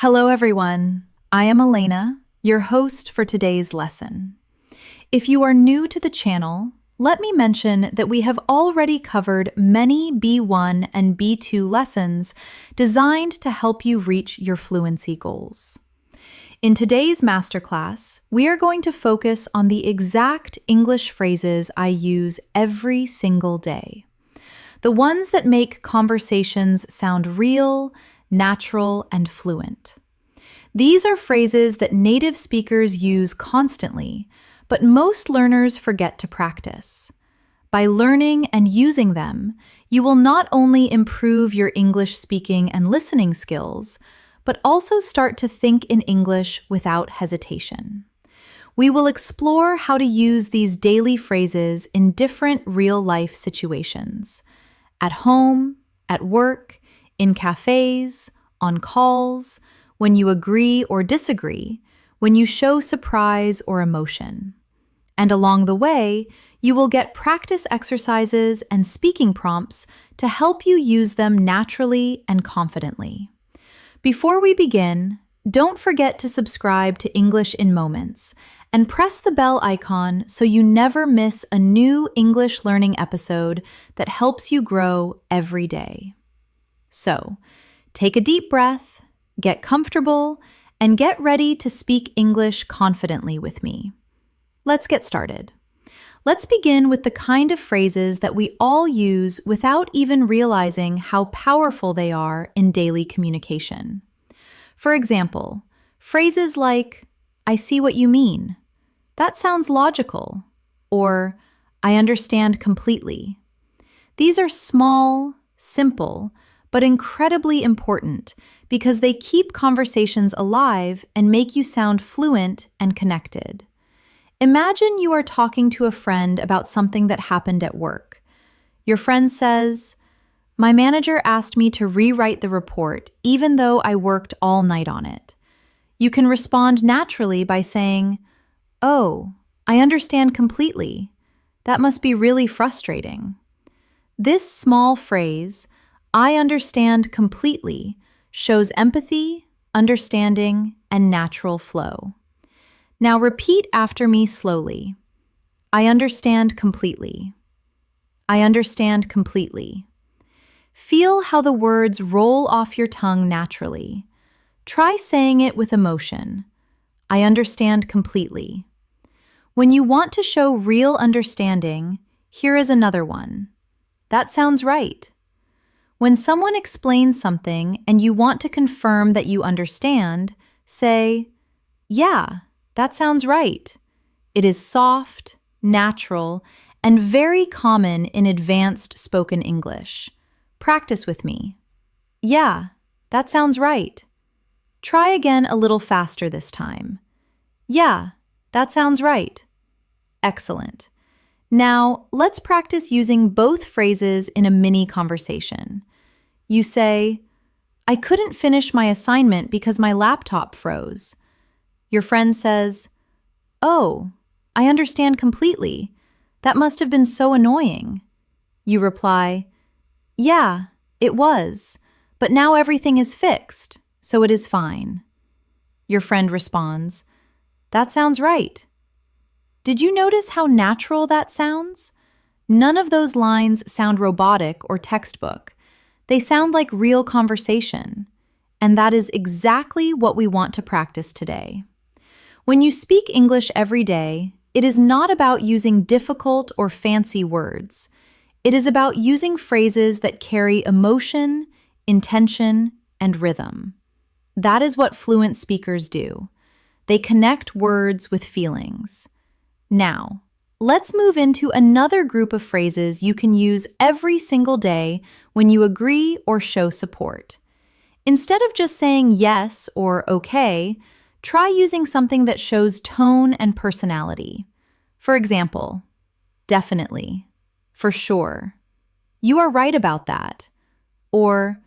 Hello, everyone. I am Elena, your host for today's lesson. If you are new to the channel, let me mention that we have already covered many B1 and B2 lessons designed to help you reach your fluency goals. In today's masterclass, we are going to focus on the exact English phrases I use every single day. The ones that make conversations sound real, natural, and fluent. These are phrases that native speakers use constantly, but most learners forget to practice. By learning and using them, you will not only improve your English speaking and listening skills, but also start to think in English without hesitation. We will explore how to use these daily phrases in different real-life situations. At home, at work, in cafes, on calls, when you agree or disagree, when you show surprise or emotion. And along the way, you will get practice exercises and speaking prompts to help you use them naturally and confidently. Before we begin, don't forget to subscribe to English in Moments and press the bell icon so you never miss a new English learning episode that helps you grow every day. So, take a deep breath, get comfortable, and get ready to speak English confidently with me. Let's get started. Let's begin with the kind of phrases that we all use without even realizing how powerful they are in daily communication. For example, phrases like, "I see what you mean." That sounds logical. Or, "I understand completely." These are small, simple, but incredibly important because they keep conversations alive and make you sound fluent and connected. Imagine you are talking to a friend about something that happened at work. Your friend says, "My manager asked me to rewrite the report even though I worked all night on it." You can respond naturally by saying, "Oh, I understand completely. That must be really frustrating." This small phrase, "I understand completely," shows empathy, understanding, and natural flow. Now repeat after me slowly. I understand completely. I understand completely. Feel how the words roll off your tongue naturally. Try saying it with emotion. I understand completely. When you want to show real understanding, here is another one. That sounds right. When someone explains something and you want to confirm that you understand, say, "Yeah, that sounds right." It is soft, natural, and very common in advanced spoken English. Practice with me. "Yeah, that sounds right." Try again a little faster this time. "Yeah, that sounds right." Excellent. Now, let's practice using both phrases in a mini conversation. You say, "I couldn't finish my assignment because my laptop froze." Your friend says, "Oh, I understand completely. That must have been so annoying." You reply, "Yeah, it was, but now everything is fixed, so it is fine." Your friend responds, "That sounds right." Did you notice how natural that sounds? None of those lines sound robotic or textbook. They sound like real conversation. And that is exactly what we want to practice today. When you speak English every day, it is not about using difficult or fancy words. It is about using phrases that carry emotion, intention, and rhythm. That is what fluent speakers do. They connect words with feelings. Now, let's move into another group of phrases you can use every single day when you agree or show support. Instead of just saying yes or okay, try using something that shows tone and personality. For example, definitely, for sure, you are right about that, or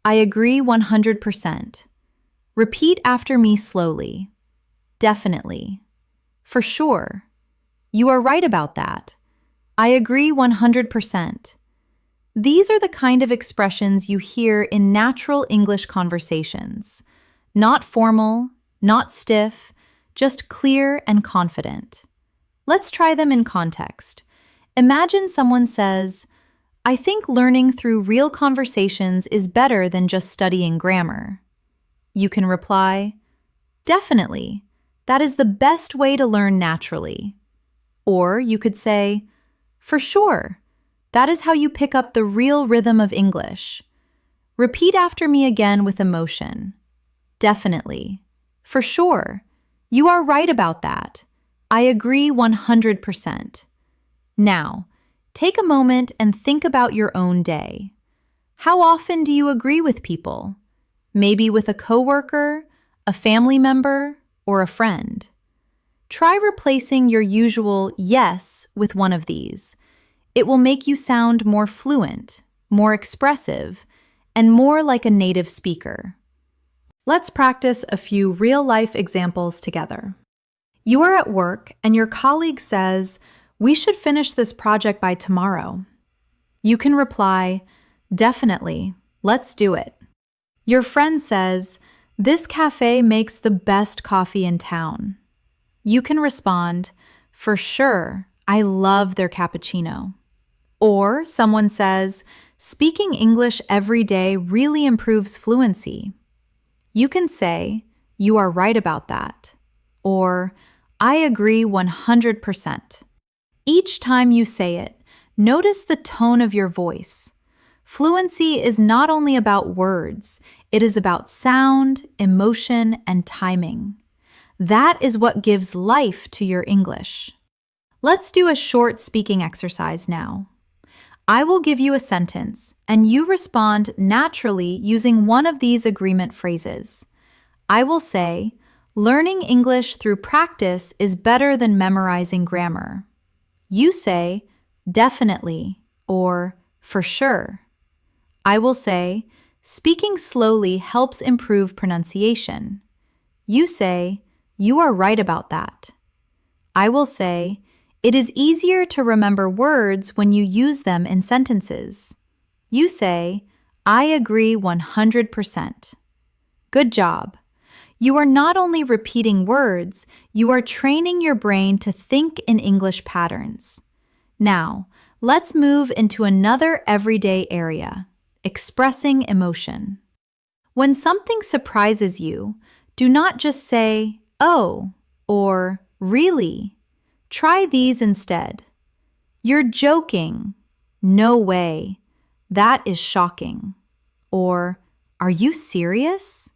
I agree 100%. Repeat after me slowly. Definitely, for sure, you are right about that. I agree 100%. These are the kind of expressions you hear in natural English conversations. Not formal, not stiff, just clear and confident. Let's try them in context. Imagine someone says, "I think learning through real conversations is better than just studying grammar." You can reply, "Definitely. That is the best way to learn naturally." Or you could say, "For sure. That is how you pick up the real rhythm of English." Repeat after me again with emotion. Definitely. For sure. You are right about that. I agree 100%. Now, take a moment and think about your own day. How often do you agree with people? Maybe with a coworker, a family member, or a friend. Try replacing your usual yes with one of these. It will make you sound more fluent, more expressive, and more like a native speaker. Let's practice a few real-life examples together. You are at work and your colleague says, "We should finish this project by tomorrow." You can reply, "Definitely, let's do it." Your friend says, "This cafe makes the best coffee in town." You can respond, "For sure, I love their cappuccino." Or someone says, "Speaking English every day really improves fluency." You can say, "You are right about that." Or, "I agree 100%. Each time you say it, notice the tone of your voice. Fluency is not only about words, it is about sound, emotion, and timing. That is what gives life to your English. Let's do a short speaking exercise now. I will give you a sentence, and you respond naturally using one of these agreement phrases. I will say, "Learning English through practice is better than memorizing grammar." You say, "Definitely," or "For sure." I will say, "Speaking slowly helps improve pronunciation." You say, "You are right about that." I will say, "It is easier to remember words when you use them in sentences." You say, "I agree 100%. Good job. You are not only repeating words, you are training your brain to think in English patterns. Now, let's move into another everyday area, expressing emotion. When something surprises you, do not just say, "Oh," or "Really?" Try these instead. "You're joking." "No way. That is shocking." Or, "Are you serious?"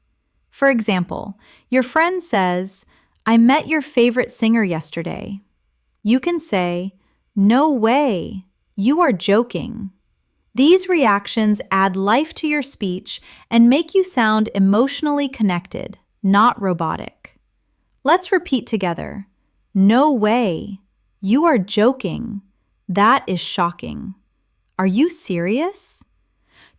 For example, your friend says, "I met your favorite singer yesterday." You can say, "No way. You are joking." These reactions add life to your speech and make you sound emotionally connected, not robotic. Let's repeat together. No way. You are joking. That is shocking. Are you serious?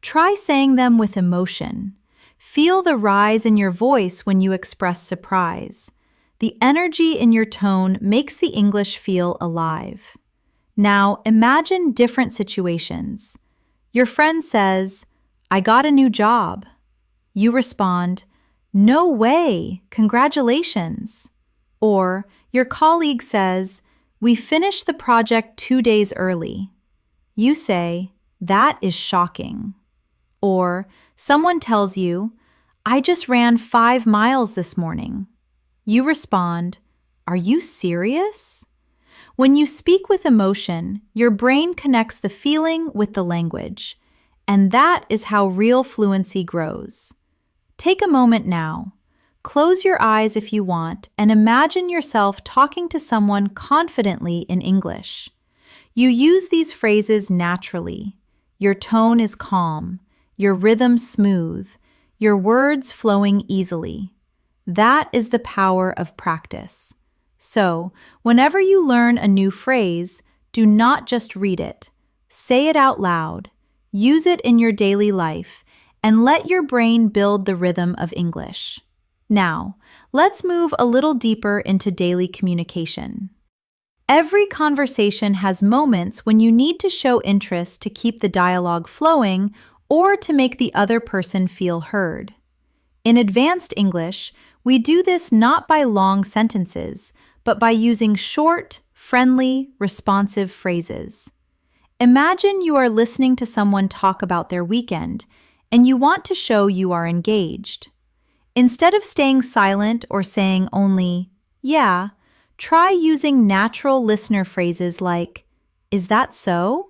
Try saying them with emotion. Feel the rise in your voice when you express surprise. The energy in your tone makes the English feel alive. Now, imagine different situations. Your friend says, "I got a new job." You respond, "No way, congratulations." Or your colleague says, "We finished the project 2 days early." You say, "That is shocking." Or someone tells you, "I just ran 5 miles this morning." You respond, "Are you serious?" When you speak with emotion, your brain connects the feeling with the language, and that is how real fluency grows. Take a moment now. Close your eyes if you want and imagine yourself talking to someone confidently in English. You use these phrases naturally. Your tone is calm, your rhythm smooth, your words flowing easily. That is the power of practice. So, whenever you learn a new phrase, do not just read it. Say it out loud, use it in your daily life, and let your brain build the rhythm of English. Now, let's move a little deeper into daily communication. Every conversation has moments when you need to show interest to keep the dialogue flowing or to make the other person feel heard. In advanced English, we do this not by long sentences, but by using short, friendly, responsive phrases. Imagine you are listening to someone talk about their weekend, and you want to show you are engaged. Instead of staying silent or saying only, yeah, try using natural listener phrases like, is that so?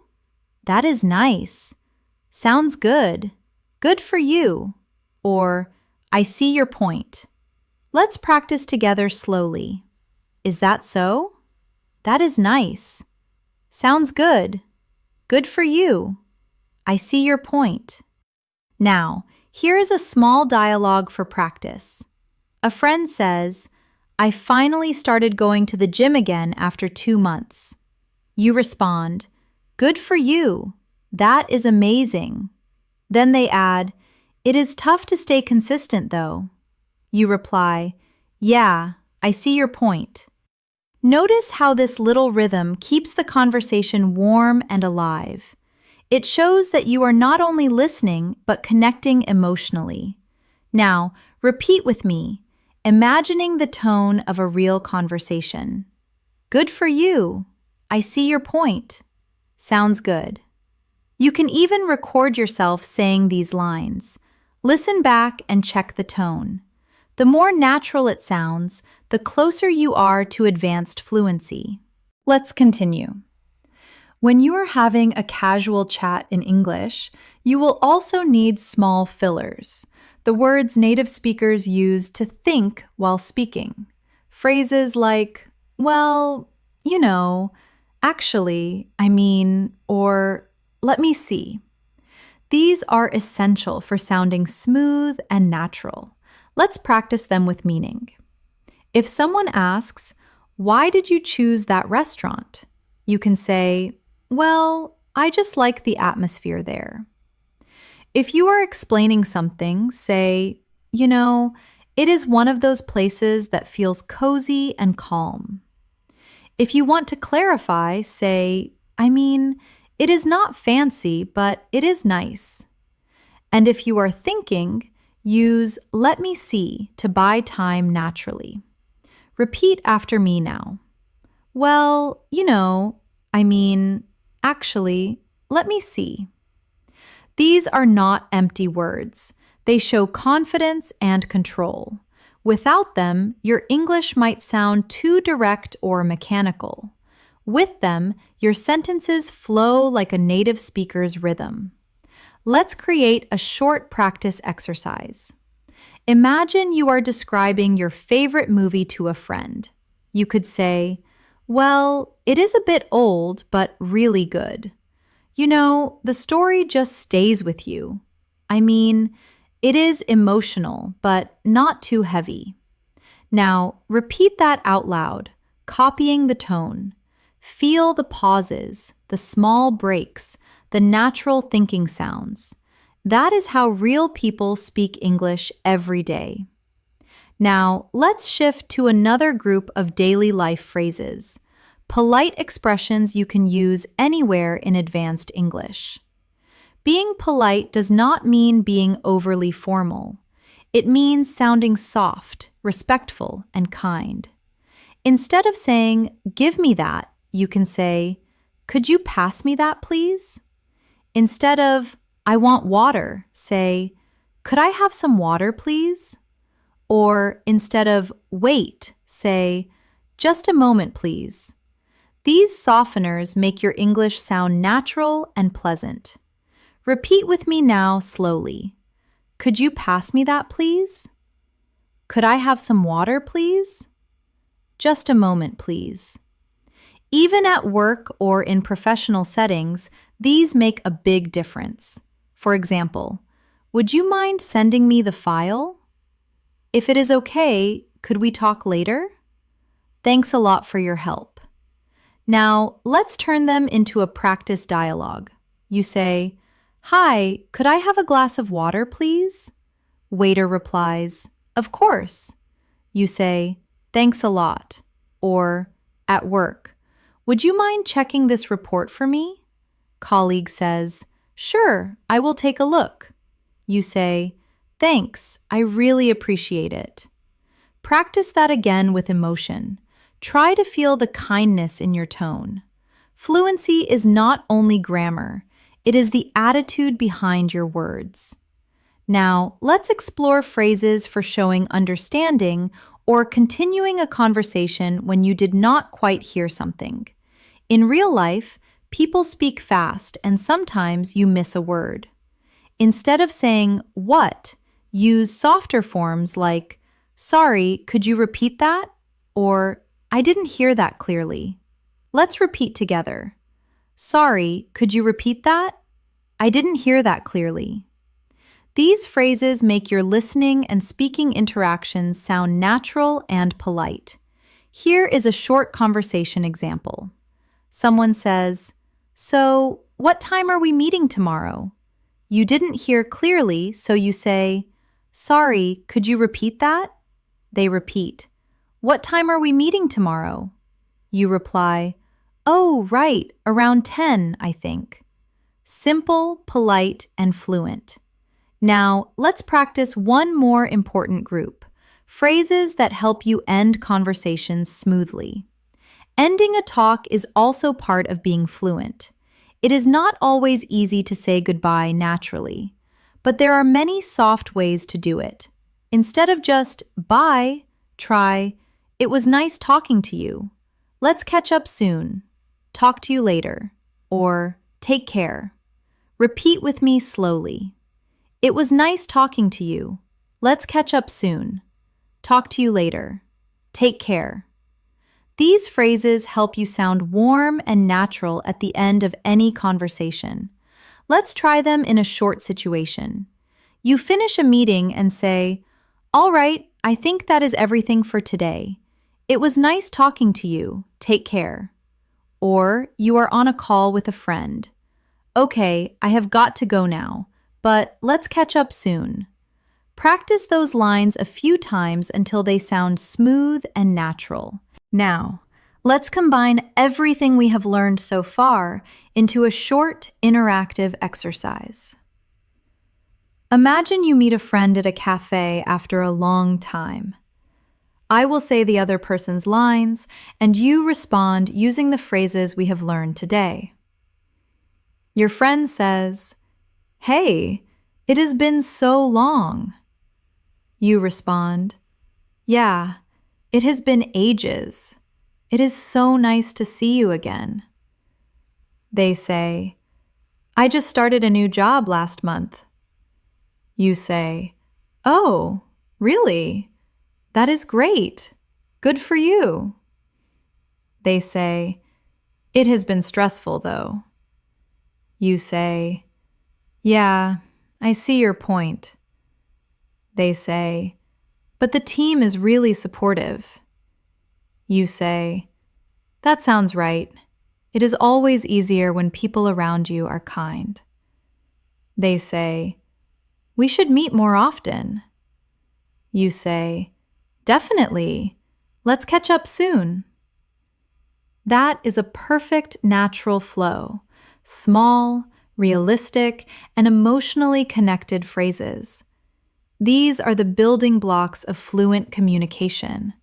That is nice. Sounds good. Good for you. Or, I see your point. Let's practice together slowly. Is that so? That is nice. Sounds good. Good for you. I see your point. Now, here is a small dialogue for practice. A friend says, I finally started going to the gym again after 2 months. You respond, good for you. That is amazing. Then they add, it is tough to stay consistent though. You reply, yeah, I see your point. Notice how this little rhythm keeps the conversation warm and alive. It shows that you are not only listening, but connecting emotionally. Now, repeat with me, imagining the tone of a real conversation. Good for you. I see your point. Sounds good. You can even record yourself saying these lines. Listen back and check the tone. The more natural it sounds, the closer you are to advanced fluency. Let's continue. When you are having a casual chat in English, you will also need small fillers, the words native speakers use to think while speaking. Phrases like, well, you know, actually, I mean, or let me see. These are essential for sounding smooth and natural. Let's practice them with meaning. If someone asks, why did you choose that restaurant? You can say, well, I just like the atmosphere there. If you are explaining something, say, you know, it is one of those places that feels cozy and calm. If you want to clarify, say, I mean, it is not fancy, but it is nice. And if you are thinking, use let me see to buy time naturally. Repeat after me now. Well, you know, I mean, actually, let me see. These are not empty words. They show confidence and control. Without them, your English might sound too direct or mechanical. With them, your sentences flow like a native speaker's rhythm. Let's create a short practice exercise. Imagine you are describing your favorite movie to a friend. You could say, well, it is a bit old, but really good. You know, the story just stays with you. I mean, it is emotional, but not too heavy. Now, repeat that out loud, copying the tone. Feel the pauses, the small breaks, the natural thinking sounds. That is how real people speak English every day. Now, let's shift to another group of daily life phrases. Polite expressions you can use anywhere in advanced English. Being polite does not mean being overly formal. It means sounding soft, respectful, and kind. Instead of saying, give me that, you can say, could you pass me that, please? Instead of, I want water, say, could I have some water, please? Or instead of, wait, say, just a moment, please. These softeners make your English sound natural and pleasant. Repeat with me now slowly. Could you pass me that, please? Could I have some water, please? Just a moment, please. Even at work or in professional settings, these make a big difference. For example, would you mind sending me the file? If it is okay, could we talk later? Thanks a lot for your help. Now, let's turn them into a practice dialogue. You say, hi, could I have a glass of water, please? Waiter replies, of course. You say, thanks a lot. Or, at work, would you mind checking this report for me? Colleague says, sure, I will take a look. You say, Thanks, I really appreciate it. Practice that again with emotion. Try to feel the kindness in your tone. Fluency is not only grammar, it is the attitude behind your words. Now, let's explore phrases for showing understanding or continuing a conversation when you did not quite hear something. In real life, people speak fast and sometimes you miss a word. Instead of saying what, use softer forms like, sorry, could you repeat that? Or, I didn't hear that clearly. Let's repeat together. Sorry, could you repeat that? I didn't hear that clearly. These phrases make your listening and speaking interactions sound natural and polite. Here is a short conversation example. Someone says, so, what time are we meeting tomorrow? You didn't hear clearly, so you say, sorry, could you repeat that? They repeat, what time are we meeting tomorrow? You reply, oh, right, around 10, I think. Simple, polite, and fluent. Now, let's practice one more important group, phrases that help you end conversations smoothly. Ending a talk is also part of being fluent. It is not always easy to say goodbye naturally, but there are many soft ways to do it. Instead of just bye, try, it was nice talking to you. Let's catch up soon. Talk to you later. Or take care. Repeat with me slowly. It was nice talking to you. Let's catch up soon. Talk to you later. Take care. These phrases help you sound warm and natural at the end of any conversation. Let's try them in a short situation. You finish a meeting and say, all right, I think that is everything for today. It was nice talking to you. Take care. Or you are on a call with a friend. Okay, I have got to go now, but let's catch up soon. Practice those lines a few times until they sound smooth and natural. Now, let's combine everything we have learned so far into a short, interactive exercise. Imagine you meet a friend at a cafe after a long time. I will say the other person's lines, and you respond using the phrases we have learned today. Your friend says, hey, it has been so long. You respond, yeah, it has been ages. It is so nice to see you again. They say, I just started a new job last month. You say, oh, really? That is great. Good for you. They say, it has been stressful though. You say, yeah, I see your point. They say, but the team is really supportive. You say, that sounds right. It is always easier when people around you are kind. They say, we should meet more often. You say, definitely. Let's catch up soon. That is a perfect natural flow. Small, realistic, and emotionally connected phrases. These are the building blocks of fluent communication.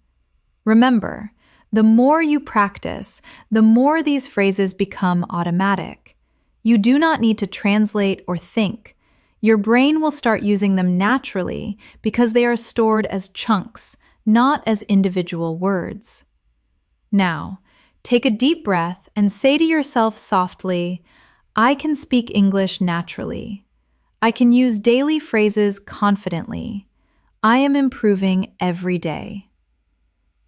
Remember, the more you practice, the more these phrases become automatic. You do not need to translate or think. Your brain will start using them naturally because they are stored as chunks, not as individual words. Now, take a deep breath and say to yourself softly, I can speak English naturally. I can use daily phrases confidently. I am improving every day.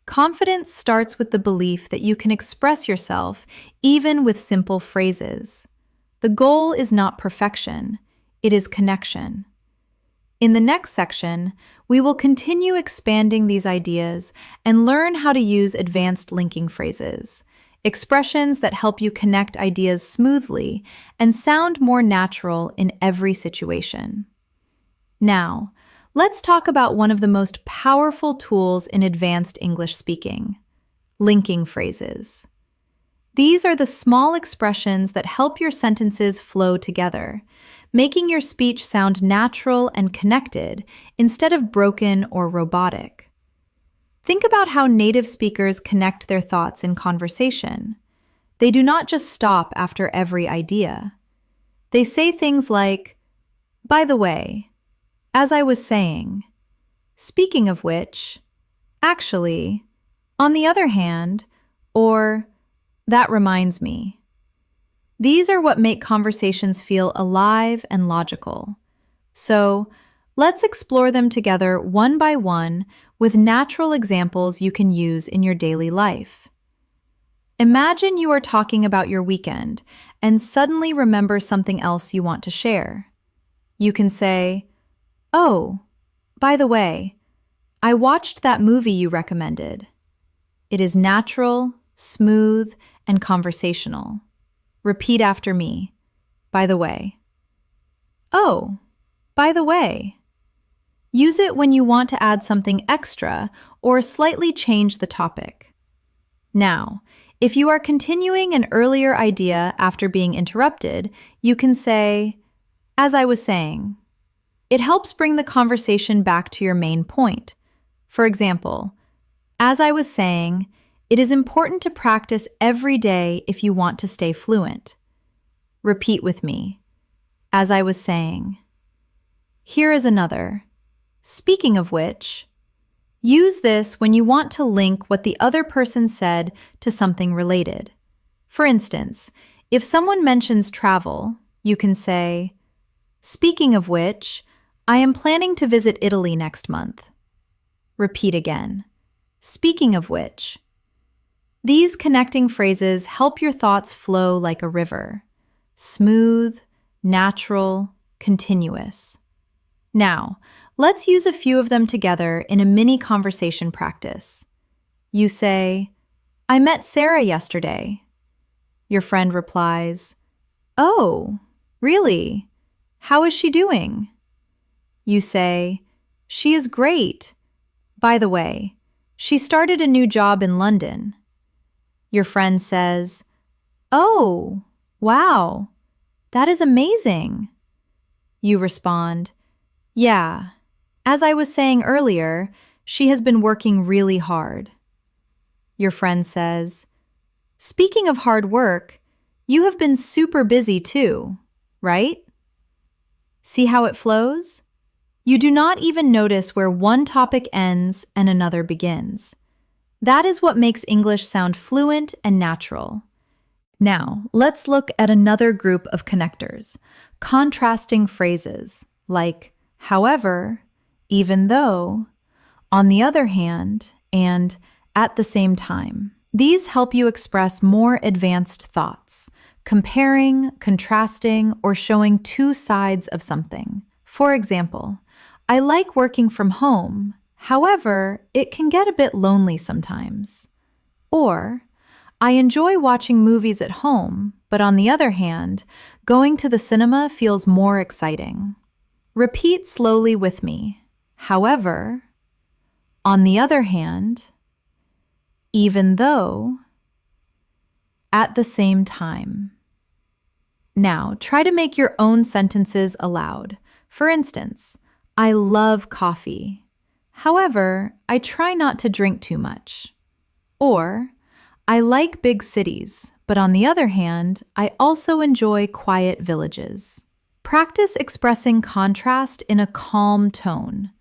Confidence starts with the belief that you can express yourself even with simple phrases. The goal is not perfection, it is connection. In the next section, we will continue expanding these ideas and learn how to use advanced linking phrases, expressions that help you connect ideas smoothly and sound more natural in every situation. Now, let's talk about one of the most powerful tools in advanced English speaking, linking phrases. These are the small expressions that help your sentences flow together, making your speech sound natural and connected instead of broken or robotic. Think about how native speakers connect their thoughts in conversation. They do not just stop after every idea. They say things like, "By the way, as I was saying, speaking of which, actually, on the other hand," or "that reminds me." These are what make conversations feel alive and logical. So, let's explore them together one by one with natural examples you can use in your daily life. Imagine you are talking about your weekend and suddenly remember something else you want to share. You can say, "Oh, by the way, I watched that movie you recommended." It is natural, smooth, and conversational. Repeat after me. By the way. "Oh, by the way." Use it when you want to add something extra or slightly change the topic. Now, if you are continuing an earlier idea after being interrupted, you can say, "As I was saying." It helps bring the conversation back to your main point. For example, "As I was saying, it is important to practice every day if you want to stay fluent." Repeat with me. As I was saying. Here is another. Speaking of which, use this when you want to link what the other person said to something related. For instance, if someone mentions travel, you can say, "Speaking of which, I am planning to visit Italy next month." Repeat again. Speaking of which. These connecting phrases help your thoughts flow like a river. Smooth, natural, continuous. Now, let's use a few of them together in a mini conversation practice. You say, "I met Sarah yesterday." Your friend replies, "Oh, really? How is she doing?" You say, "She is great. By the way, she started a new job in London." Your friend says, "Oh, wow, that is amazing." You respond, "Yeah, as I was saying earlier, she has been working really hard." Your friend says, "Speaking of hard work, you have been super busy too, right?" See how it flows? You do not even notice where one topic ends and another begins. That is what makes English sound fluent and natural. Now, let's look at another group of connectors, contrasting phrases like however, even though, on the other hand, and at the same time. These help you express more advanced thoughts, comparing, contrasting, or showing two sides of something. For example, "I like working from home. However, it can get a bit lonely sometimes." Or, "I enjoy watching movies at home, but on the other hand, going to the cinema feels more exciting." Repeat slowly with me. However, on the other hand, even though, at the same time. Now, try to make your own sentences aloud. For instance, "I love coffee. However, I try not to drink too much." Or, "I like big cities, but on the other hand, I also enjoy quiet villages." Practice expressing contrast in a calm tone.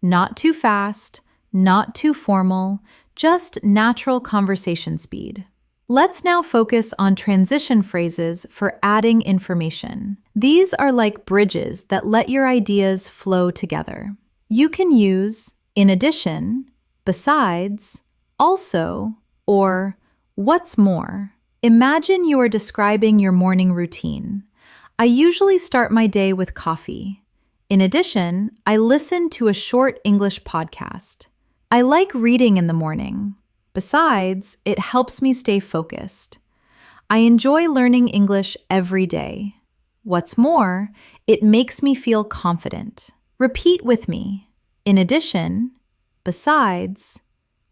Not too fast, not too formal, just natural conversation speed. Let's now focus on transition phrases for adding information. These are like bridges that let your ideas flow together. You can use "in addition," "besides," "also," or "what's more." Imagine you are describing your morning routine. "I usually start my day with coffee. In addition, I listen to a short English podcast. I like reading in the morning. Besides, it helps me stay focused. I enjoy learning English every day. What's more, it makes me feel confident." Repeat with me. In addition, besides,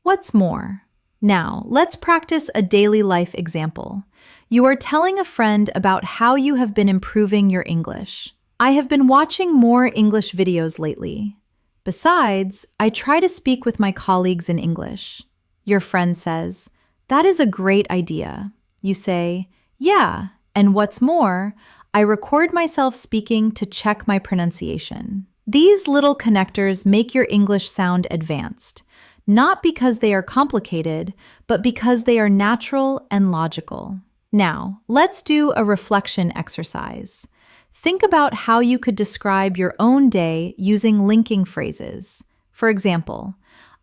what's more. Now, let's practice a daily life example. You are telling a friend about how you have been improving your English. I have been watching more English videos lately. Besides, I try to speak with my colleagues in English. Your friend says, "That is a great idea." You say, "Yeah, and what's more, I record myself speaking to check my pronunciation." These little connectors make your English sound advanced, not because they are complicated, but because they are natural and logical. Now, let's do a reflection exercise. Think about how you could describe your own day using linking phrases. For example,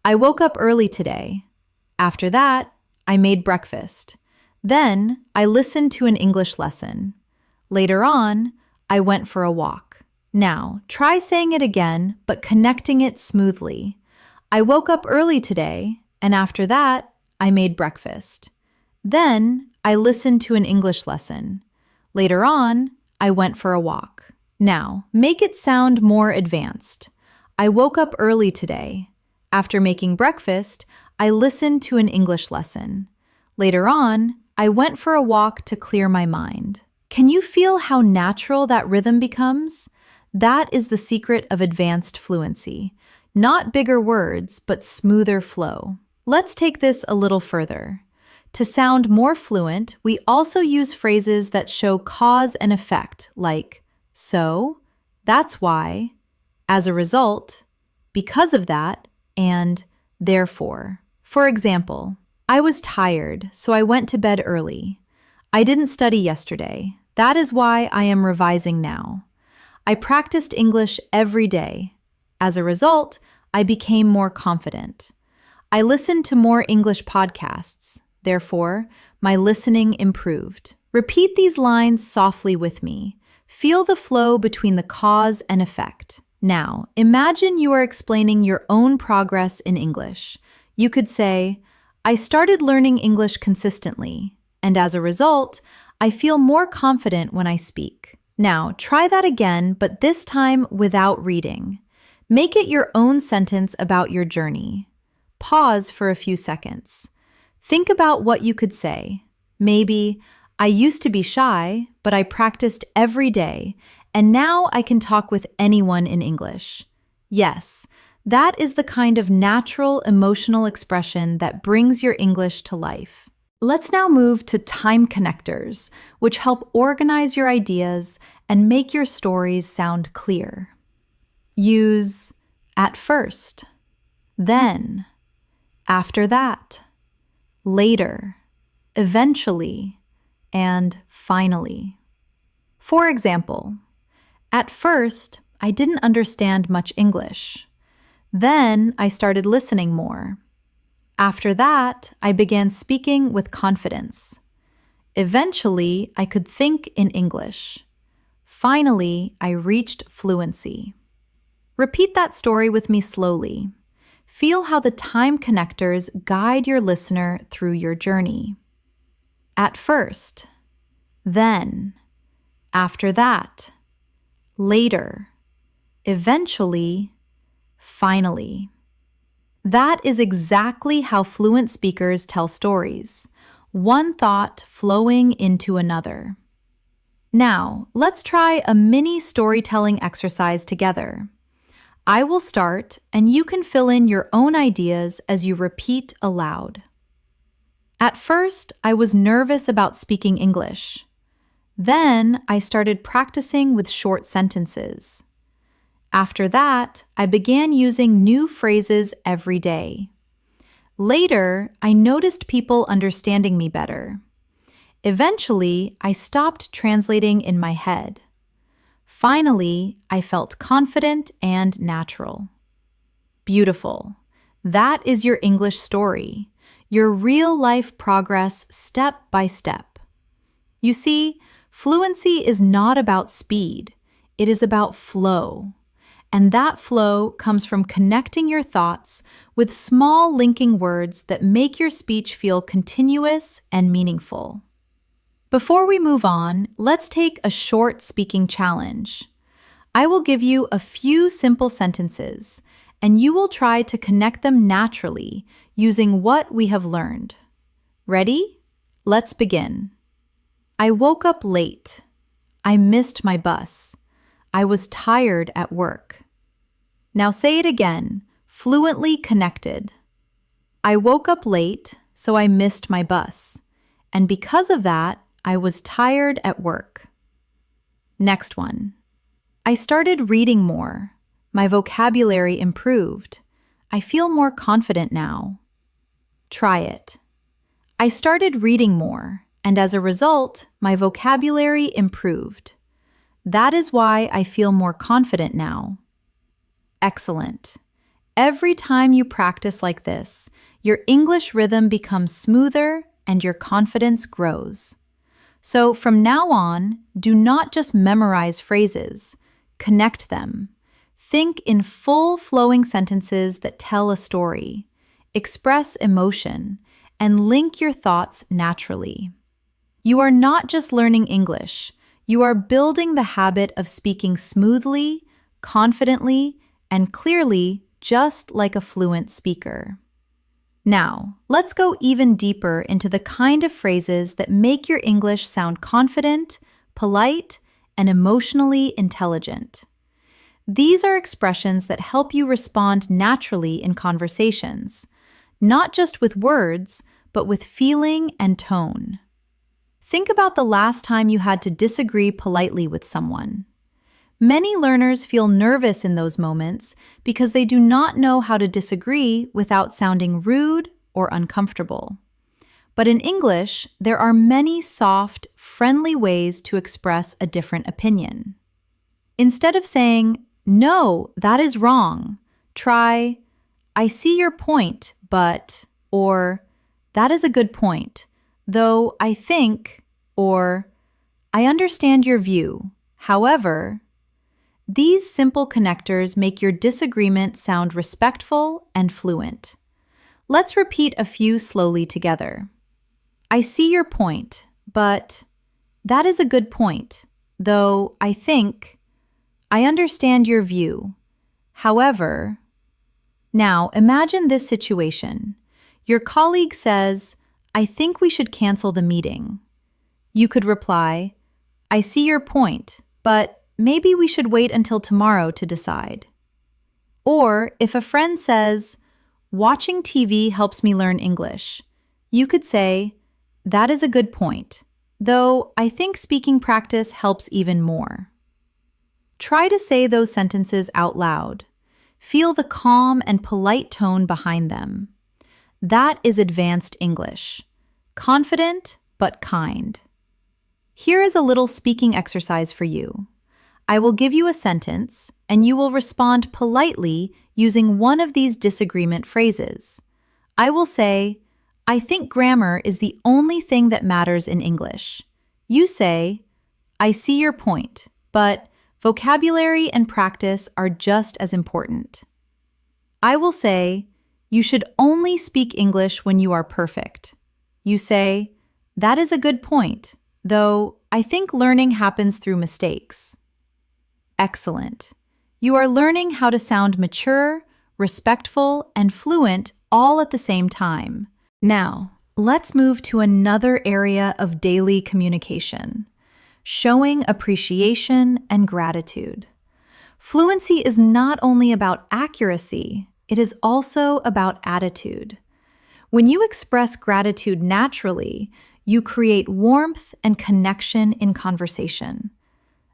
I woke up early today. After that, I made breakfast. Then, I listened to an English lesson. Later on, I went for a walk. Now, try saying it again, but connecting it smoothly. I woke up early today, and after that, I made breakfast. Then, I listened to an English lesson. Later on, I went for a walk. Now, make it sound more advanced. I woke up early today. After making breakfast, I listened to an English lesson. Later on, I went for a walk to clear my mind. Can you feel how natural that rhythm becomes? That is the secret of advanced fluency. Not bigger words, but smoother flow. Let's take this a little further. To sound more fluent, we also use phrases that show cause and effect, like so, that's why, as a result, because of that, and therefore. For example, I was tired, so I went to bed early. I didn't study yesterday. That is why I am revising now. I practiced English every day. As a result, I became more confident. I listened to more English podcasts. Therefore, my listening improved. Repeat these lines softly with me. Feel the flow between the cause and effect. Now, imagine you are explaining your own progress in English. You could say, I started learning English consistently, and as a result, I feel more confident when I speak. Now, try that again, but this time without reading. Make it your own sentence about your journey. Pause for a few seconds. Think about what you could say. Maybe, I used to be shy, but I practiced every day, and now I can talk with anyone in English. Yes, that is the kind of natural emotional expression that brings your English to life. Let's now move to time connectors, which help organize your ideas and make your stories sound clear. Use at first, then, after that, later, eventually, and finally. For example, at first, I didn't understand much English. Then I started listening more. After that, I began speaking with confidence. Eventually, I could think in English. Finally, I reached fluency. Repeat that story with me slowly. Feel how the time connectors guide your listener through your journey. At first, then, after that, later, eventually, finally. That is exactly how fluent speakers tell stories, one thought flowing into another. Now, let's try a mini storytelling exercise together. I will start, and you can fill in your own ideas as you repeat aloud. At first, I was nervous about speaking English. Then, I started practicing with short sentences. After that, I began using new phrases every day. Later, I noticed people understanding me better. Eventually, I stopped translating in my head. Finally, I felt confident and natural. Beautiful. That is your English story, your real-life progress step by step. You see, fluency is not about speed. It is about flow. And that flow comes from connecting your thoughts with small linking words that make your speech feel continuous and meaningful. Before we move on, let's take a short speaking challenge. I will give you a few simple sentences, and you will try to connect them naturally using what we have learned. Ready? Let's begin. I woke up late. I missed my bus. I was tired at work. Now say it again, fluently connected. I woke up late, so I missed my bus. And because of that, I was tired at work. Next one. I started reading more. My vocabulary improved. I feel more confident now. Try it. I started reading more, and as a result, my vocabulary improved. That is why I feel more confident now. Excellent. Every time you practice like this, your English rhythm becomes smoother and your confidence grows. So from now on, do not just memorize phrases, connect them. Think in full flowing sentences that tell a story, express emotion, and link your thoughts naturally. You are not just learning English, you are building the habit of speaking smoothly, confidently, and clearly, just like a fluent speaker. Now, let's go even deeper into the kind of phrases that make your English sound confident, polite, and emotionally intelligent. These are expressions that help you respond naturally in conversations, not just with words, but with feeling and tone. Think about the last time you had to disagree politely with someone. Many learners feel nervous in those moments because they do not know how to disagree without sounding rude or uncomfortable. But in English, there are many soft, friendly ways to express a different opinion. Instead of saying, "No, that is wrong," try, "I see your point, but," or "That is a good point, though I think," or "I understand your view, however." These simple connectors make your disagreement sound respectful and fluent. Let's repeat a few slowly together. I see your point, but that is a good point, though I think, I understand your view. However, now imagine this situation. Your colleague says, I think we should cancel the meeting. You could reply, I see your point, but maybe we should wait until tomorrow to decide. Or if a friend says, watching TV helps me learn English, you could say, that is a good point, though I think speaking practice helps even more. Try to say those sentences out loud. Feel the calm and polite tone behind them. That is advanced English. Confident, but kind. Here is a little speaking exercise for you. I will give you a sentence, and you will respond politely using one of these disagreement phrases. I will say, I think grammar is the only thing that matters in English. You say, I see your point, but vocabulary and practice are just as important. I will say, you should only speak English when you are perfect. You say, that is a good point, though I think learning happens through mistakes. Excellent. You are learning how to sound mature, respectful, and fluent all at the same time. Now, let's move to another area of daily communication, showing appreciation and gratitude. Fluency is not only about accuracy, it is also about attitude. When you express gratitude naturally, you create warmth and connection in conversation.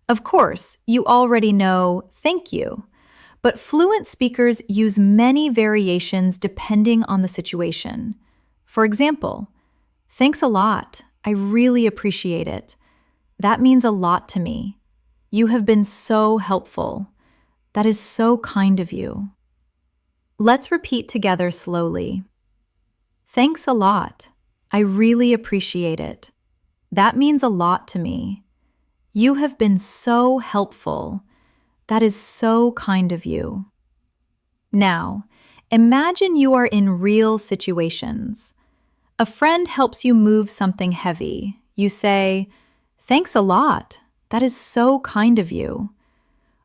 Of course, you already know thank you, but fluent speakers use many variations depending on the situation. For example, thanks a lot. I really appreciate it. That means a lot to me. You have been so helpful. That is so kind of you. Let's repeat together slowly. Thanks a lot. I really appreciate it. That means a lot to me. You have been so helpful. That is so kind of you. Now, imagine you are in real situations. A friend helps you move something heavy. You say, thanks a lot. That is so kind of you.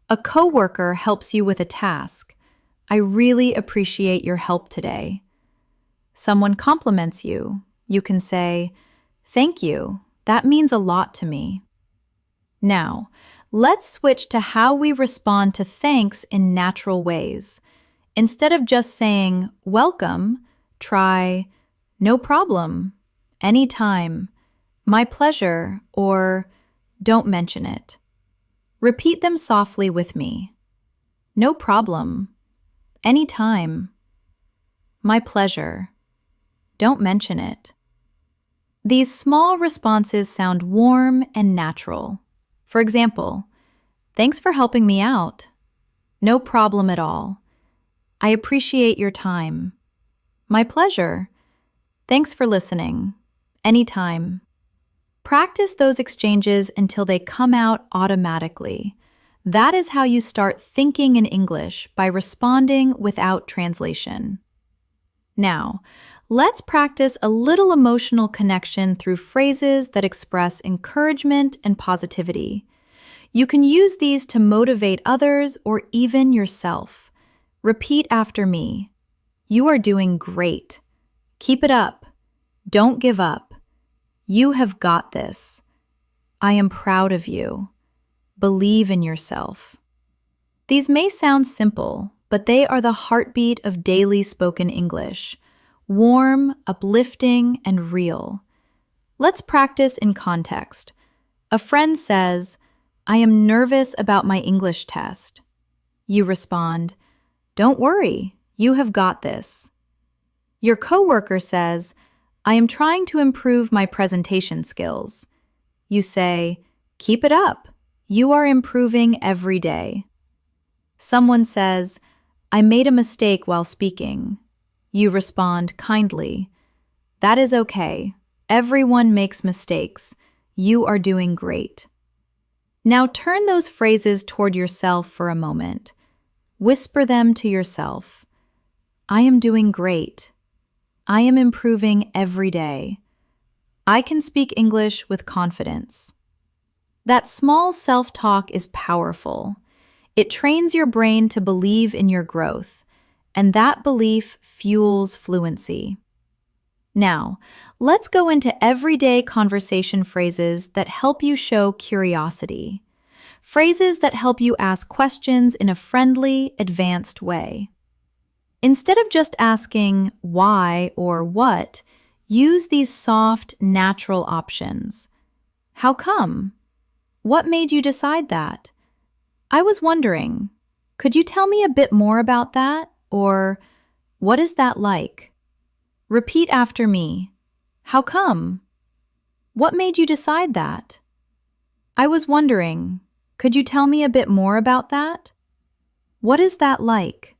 A coworker helps you with a task. I really appreciate your help today. Someone compliments you. You can say, thank you. That means a lot to me. Now, let's switch to how we respond to thanks in natural ways. Instead of just saying, welcome, try, no problem, anytime, my pleasure, or don't mention it. Repeat them softly with me. No problem, anytime, my pleasure, don't mention it. These small responses sound warm and natural. For example, thanks for helping me out. No problem at all. I appreciate your time. My pleasure. Thanks for listening. Anytime. Practice those exchanges until they come out automatically. That is how you start thinking in English, by responding without translation. Now, let's practice a little emotional connection through phrases that express encouragement and positivity. You can use these to motivate others or even yourself. Repeat after me. You are doing great. Keep it up. Don't give up. You have got this. I am proud of you. Believe in yourself. These may sound simple, but they are the heartbeat of daily spoken English. Warm, uplifting, and real. Let's practice in context. A friend says, I am nervous about my English test. You respond, don't worry, you have got this. Your coworker says, I am trying to improve my presentation skills. You say, keep it up. You are improving every day. Someone says, I made a mistake while speaking. You respond kindly, that is okay. Everyone makes mistakes. You are doing great. Now turn those phrases toward yourself for a moment. Whisper them to yourself. I am doing great. I am improving every day. I can speak English with confidence. That small self-talk is powerful. It trains your brain to believe in your growth, and that belief fuels fluency. Now, let's go into everyday conversation phrases that help you show curiosity. Phrases that help you ask questions in a friendly, advanced way. Instead of just asking why or what, use these soft, natural options. How come? What made you decide that? I was wondering, could you tell me a bit more about that? Or, what is that like? Repeat after me. How come? What made you decide that? I was wondering, could you tell me a bit more about that? What is that like?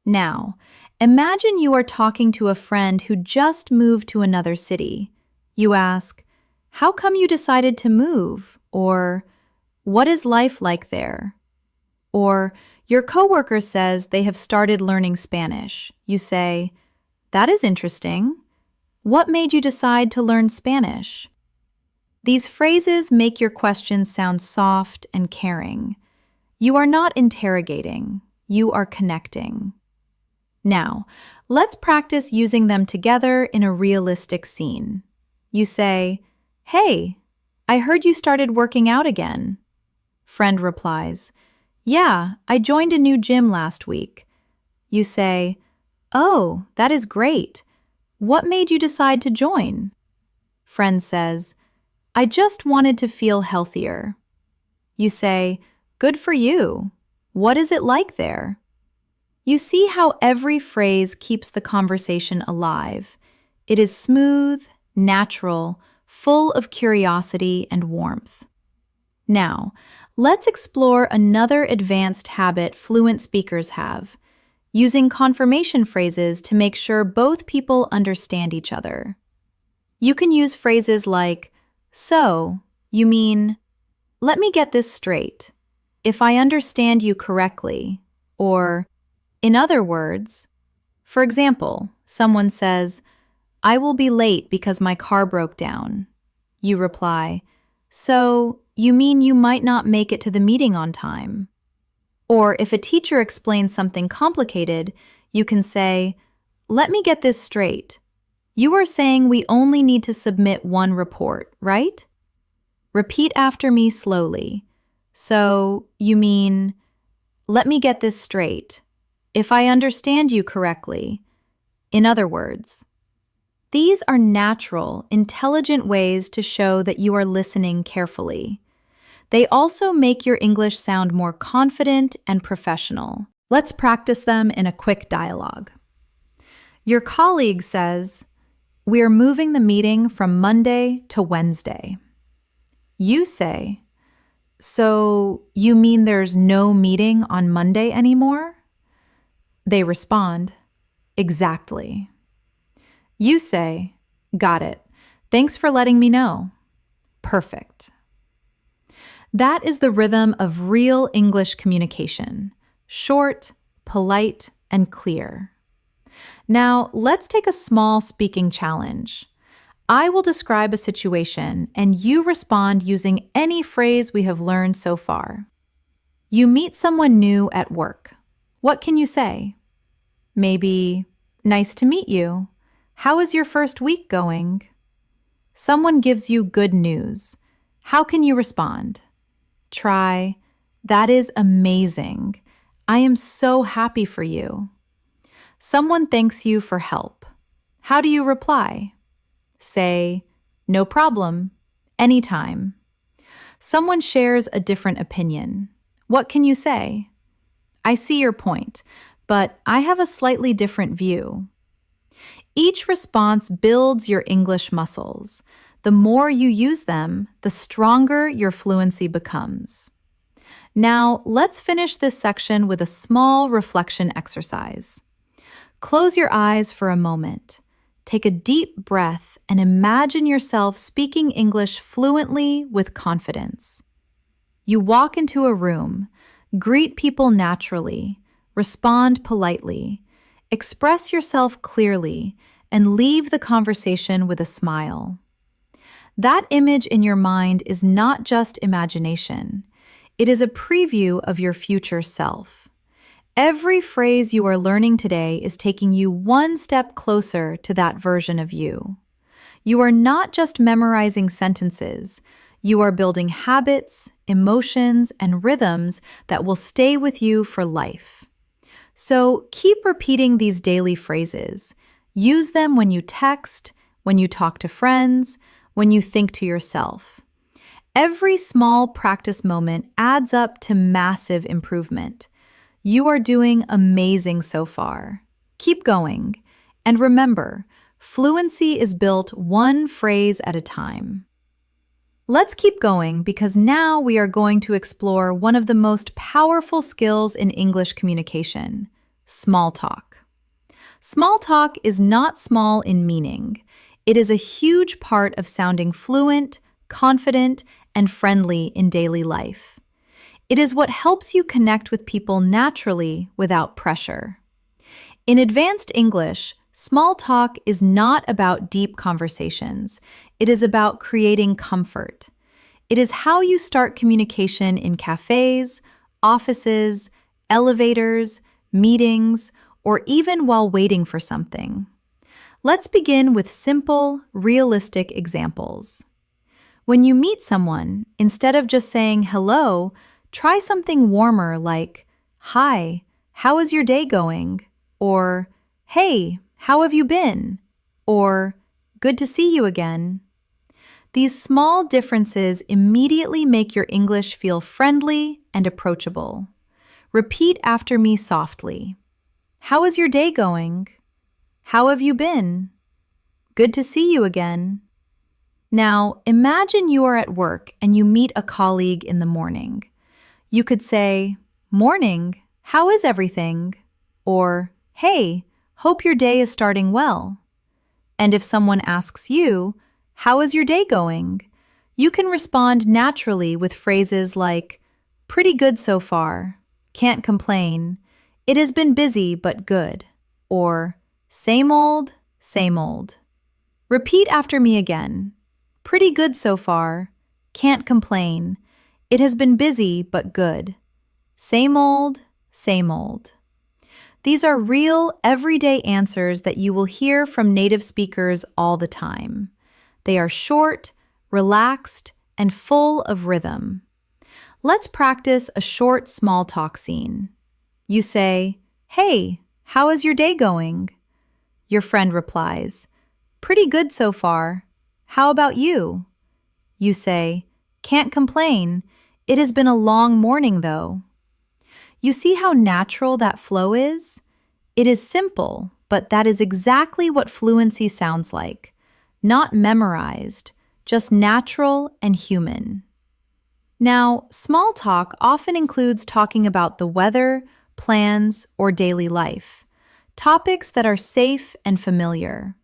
Now, imagine you are talking to a friend who just moved to another city. You ask, how come you decided to move? Or, what is life like there? Or, your coworker says they have started learning Spanish. You say, that is interesting. What made you decide to learn Spanish? These phrases make your questions sound soft and caring. You are not interrogating, you are connecting. Now, let's practice using them together in a realistic scene. You say, hey, I heard you started working out again. Friend replies, yeah, I joined a new gym last week. You say, oh, that is great. What made you decide to join? Friend says, I just wanted to feel healthier. You say, good for you. What is it like there? You see how every phrase keeps the conversation alive. It is smooth, natural, full of curiosity and warmth. Now, let's explore another advanced habit fluent speakers have, using confirmation phrases to make sure both people understand each other. You can use phrases like, so, you mean, let me get this straight. If I understand you correctly, or, in other words, for example, someone says, I will be late because my car broke down. You reply, so, you mean you might not make it to the meeting on time? Or if a teacher explains something complicated, you can say, "Let me get this straight. You are saying we only need to submit one report, right?" Repeat after me slowly. So, you mean, "Let me get this straight. If I understand you correctly." In other words, these are natural, intelligent ways to show that you are listening carefully. They also make your English sound more confident and professional. Let's practice them in a quick dialogue. Your colleague says, "We're moving the meeting from Monday to Wednesday." You say, "So you mean there's no meeting on Monday anymore?" They respond, "Exactly." You say, "Got it. Thanks for letting me know." Perfect. That is the rhythm of real English communication: short, polite, and clear. Now, let's take a small speaking challenge. I will describe a situation, and you respond using any phrase we have learned so far. You meet someone new at work. What can you say? Maybe, "Nice to meet you. How is your first week going?" Someone gives you good news. How can you respond? Try, "That is amazing. I am so happy for you." Someone thanks you for help. How do you reply? Say, "No problem. Anytime." Someone shares a different opinion. What can you say? "I see your point, but I have a slightly different view." Each response builds your English muscles. The more you use them, the stronger your fluency becomes. Now, let's finish this section with a small reflection exercise. Close your eyes for a moment. Take a deep breath and imagine yourself speaking English fluently with confidence. You walk into a room, greet people naturally, respond politely, express yourself clearly, and leave the conversation with a smile. That image in your mind is not just imagination. It is a preview of your future self. Every phrase you are learning today is taking you one step closer to that version of you. You are not just memorizing sentences. You are building habits, emotions, and rhythms that will stay with you for life. So keep repeating these daily phrases. Use them when you text, when you talk to friends, when you think to yourself. Every small practice moment adds up to massive improvement. You are doing amazing so far. Keep going. And remember, fluency is built one phrase at a time. Let's keep going because now we are going to explore one of the most powerful skills in English communication: small talk. Small talk is not small in meaning. It is a huge part of sounding fluent, confident, and friendly in daily life. It is what helps you connect with people naturally without pressure. In advanced English, small talk is not about deep conversations. It is about creating comfort. It is how you start communication in cafes, offices, elevators, meetings, or even while waiting for something. Let's begin with simple, realistic examples. When you meet someone, instead of just saying hello, try something warmer like, "Hi, how is your day going?" Or, "Hey, how have you been?" Or, "Good to see you again." These small differences immediately make your English feel friendly and approachable. Repeat after me softly. "How is your day going?" "How have you been?" "Good to see you again." Now, imagine you are at work and you meet a colleague in the morning. You could say, "Morning, how is everything?" Or, "Hey, hope your day is starting well." And if someone asks you, "How is your day going?" you can respond naturally with phrases like, "Pretty good so far," "Can't complain," "It has been busy but good," or "Same old, same old." Repeat after me again. "Pretty good so far," "Can't complain," "It has been busy but good." Same old, same old. These are real, everyday answers that you will hear from native speakers all the time. They are short, relaxed, and full of rhythm. Let's practice a short small talk scene. You say, "Hey, how is your day going?" Your friend replies, "Pretty good so far. How about you?" You say, "Can't complain. It has been a long morning though." You see how natural that flow is? It is simple, but that is exactly what fluency sounds like. Not memorized, just natural and human. Now, small talk often includes talking about the weather, plans, or daily life, topics that are safe and familiar.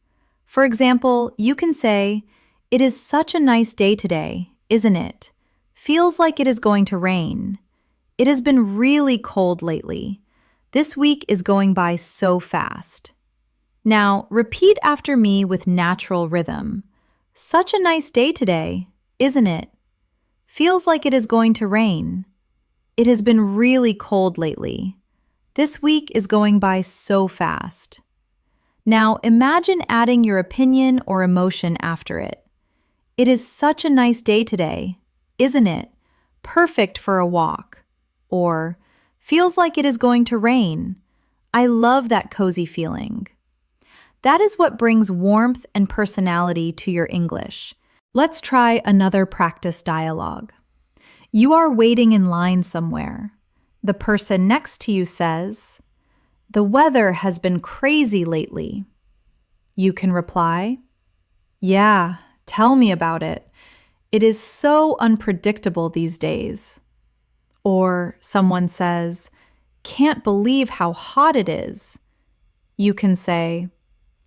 For example, you can say, "It is such a nice day today, isn't it? Feels like it is going to rain. It has been really cold lately. This week is going by so fast." Now, repeat after me with natural rhythm. "Such a nice day today, isn't it? Feels like it is going to rain. It has been really cold lately. This week is going by so fast." Now, imagine adding your opinion or emotion after it. "It is such a nice day today, isn't it? Perfect for a walk." Or, "Feels like it is going to rain. I love that cozy feeling." That is what brings warmth and personality to your English. Let's try another practice dialogue. You are waiting in line somewhere. The person next to you says, "The weather has been crazy lately." You can reply, "Yeah, tell me about it. It is so unpredictable these days." Or someone says, "Can't believe how hot it is." You can say,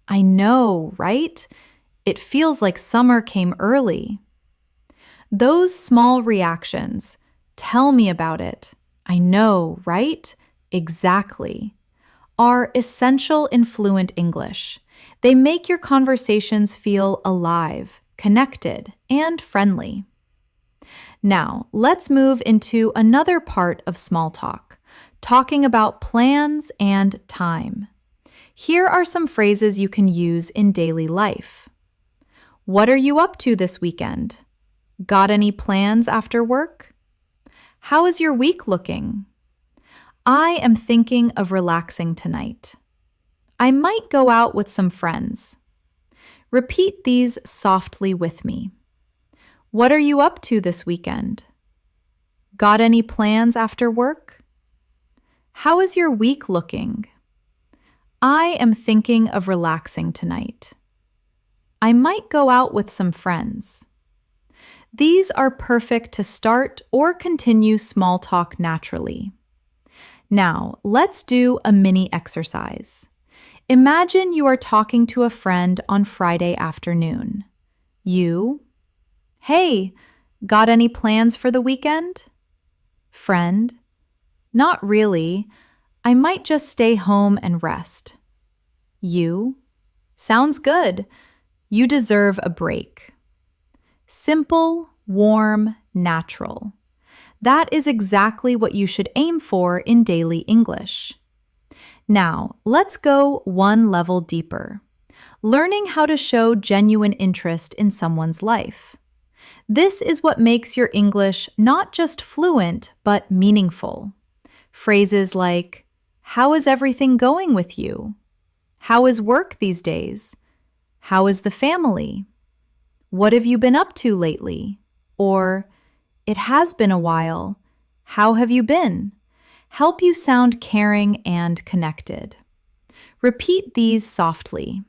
"I know, right? It feels like summer came early." Those small reactions, "Tell me about it," "I know, right?" "Exactly," are essential in fluent English. They make your conversations feel alive, connected, and friendly. Now, let's move into another part of small talk, talking about plans and time. Here are some phrases you can use in daily life. What are you up to this weekend? Got any plans after work? How is your week looking? I am thinking of relaxing tonight. I might go out with some friends. Repeat these softly with me. What are you up to this weekend? Got any plans after work? How is your week looking? I am thinking of relaxing tonight. I might go out with some friends. These are perfect to start or continue small talk naturally. Now, let's do a mini exercise. Imagine you are talking to a friend on Friday afternoon. You, "Hey, got any plans for the weekend?" Friend, "Not really. I might just stay home and rest." You, "Sounds good. You deserve a break." Simple, warm, natural. That is exactly what you should aim for in daily English. Now, let's go one level deeper. Learning how to show genuine interest in someone's life. This is what makes your English not just fluent, but meaningful. Phrases like, "How is everything going with you?" "How is work these days?" "How is the family?" "What have you been up to lately?" Or, "It has been a while. How have you been?" help you sound caring and connected. Repeat these softly.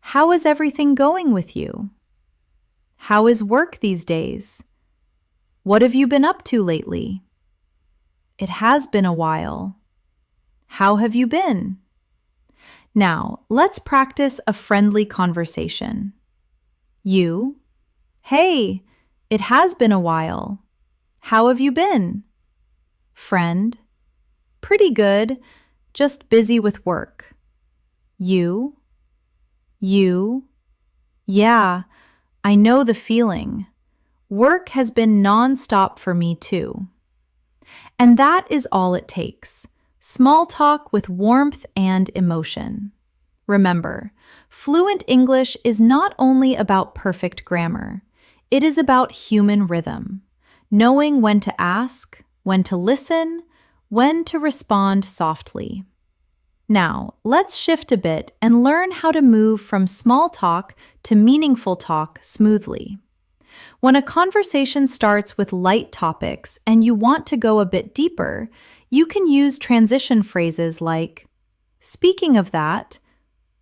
How is everything going with you? How is work these days? What have you been up to lately? It has been a while. How have you been? Now, let's practice a friendly conversation. You, "Hey, it has been a while. How have you been?" Friend, "Pretty good, just busy with work." You, "Yeah, I know the feeling. Work has been nonstop for me too." And that is all it takes. Small talk with warmth and emotion. Remember, fluent English is not only about perfect grammar, it is about human rhythm, knowing when to ask, when to listen, when to respond softly. Now, let's shift a bit and learn how to move from small talk to meaningful talk smoothly. When a conversation starts with light topics and you want to go a bit deeper, you can use transition phrases like, "Speaking of that,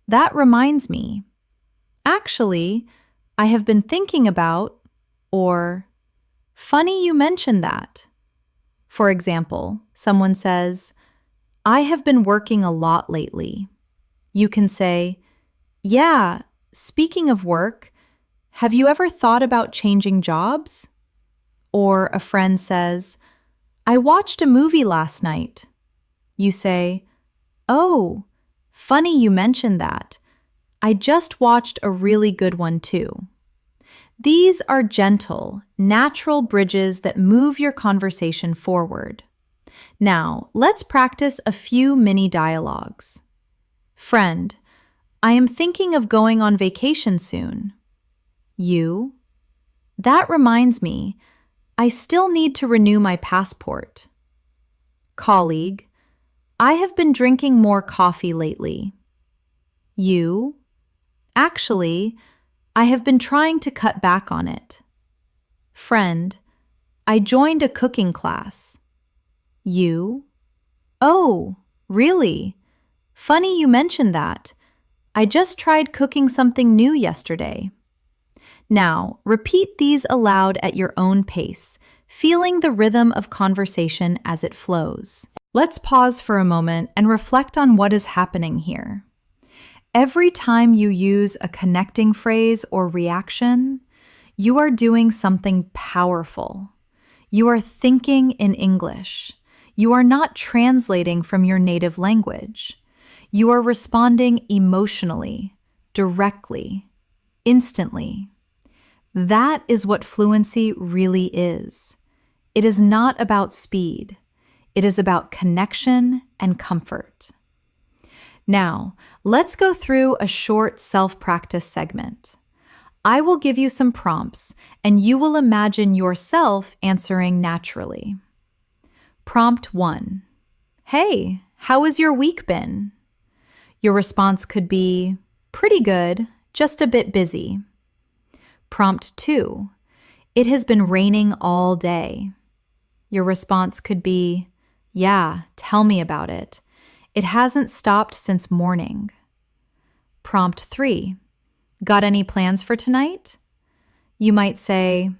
that reminds me. Actually, I have been thinking about," or "Funny you mentioned that." For example, someone says, "I have been working a lot lately." You can say, "Yeah, speaking of work, have you ever thought about changing jobs?" Or a friend says, "I watched a movie last night." You say, "Oh, funny you mentioned that. I just watched a really good one too." These are gentle, natural bridges that move your conversation forward. Now, let's practice a few mini dialogues. Friend, I am thinking of going on vacation soon. You, that reminds me, I still need to renew my passport. Colleague, I have been drinking more coffee lately. You, actually, I have been trying to cut back on it. Friend, I joined a cooking class. You, oh, really? Funny you mentioned that. I just tried cooking something new yesterday. Now, repeat these aloud at your own pace, feeling the rhythm of conversation as it flows. Let's pause for a moment and reflect on what is happening here. Every time you use a connecting phrase or reaction, you are doing something powerful. You are thinking in English. You are not translating from your native language. You are responding emotionally, directly, instantly. That is what fluency really is. It is not about speed. It is about connection and comfort. Now, let's go through a short self-practice segment. I will give you some prompts, and you will imagine yourself answering naturally. Prompt 1. Hey, how has your week been? Your response could be, pretty good, just a bit busy. Prompt 2. It has been raining all day. Your response could be, yeah, tell me about it. It hasn't stopped since morning. Prompt 3. Got any plans for tonight? You might say,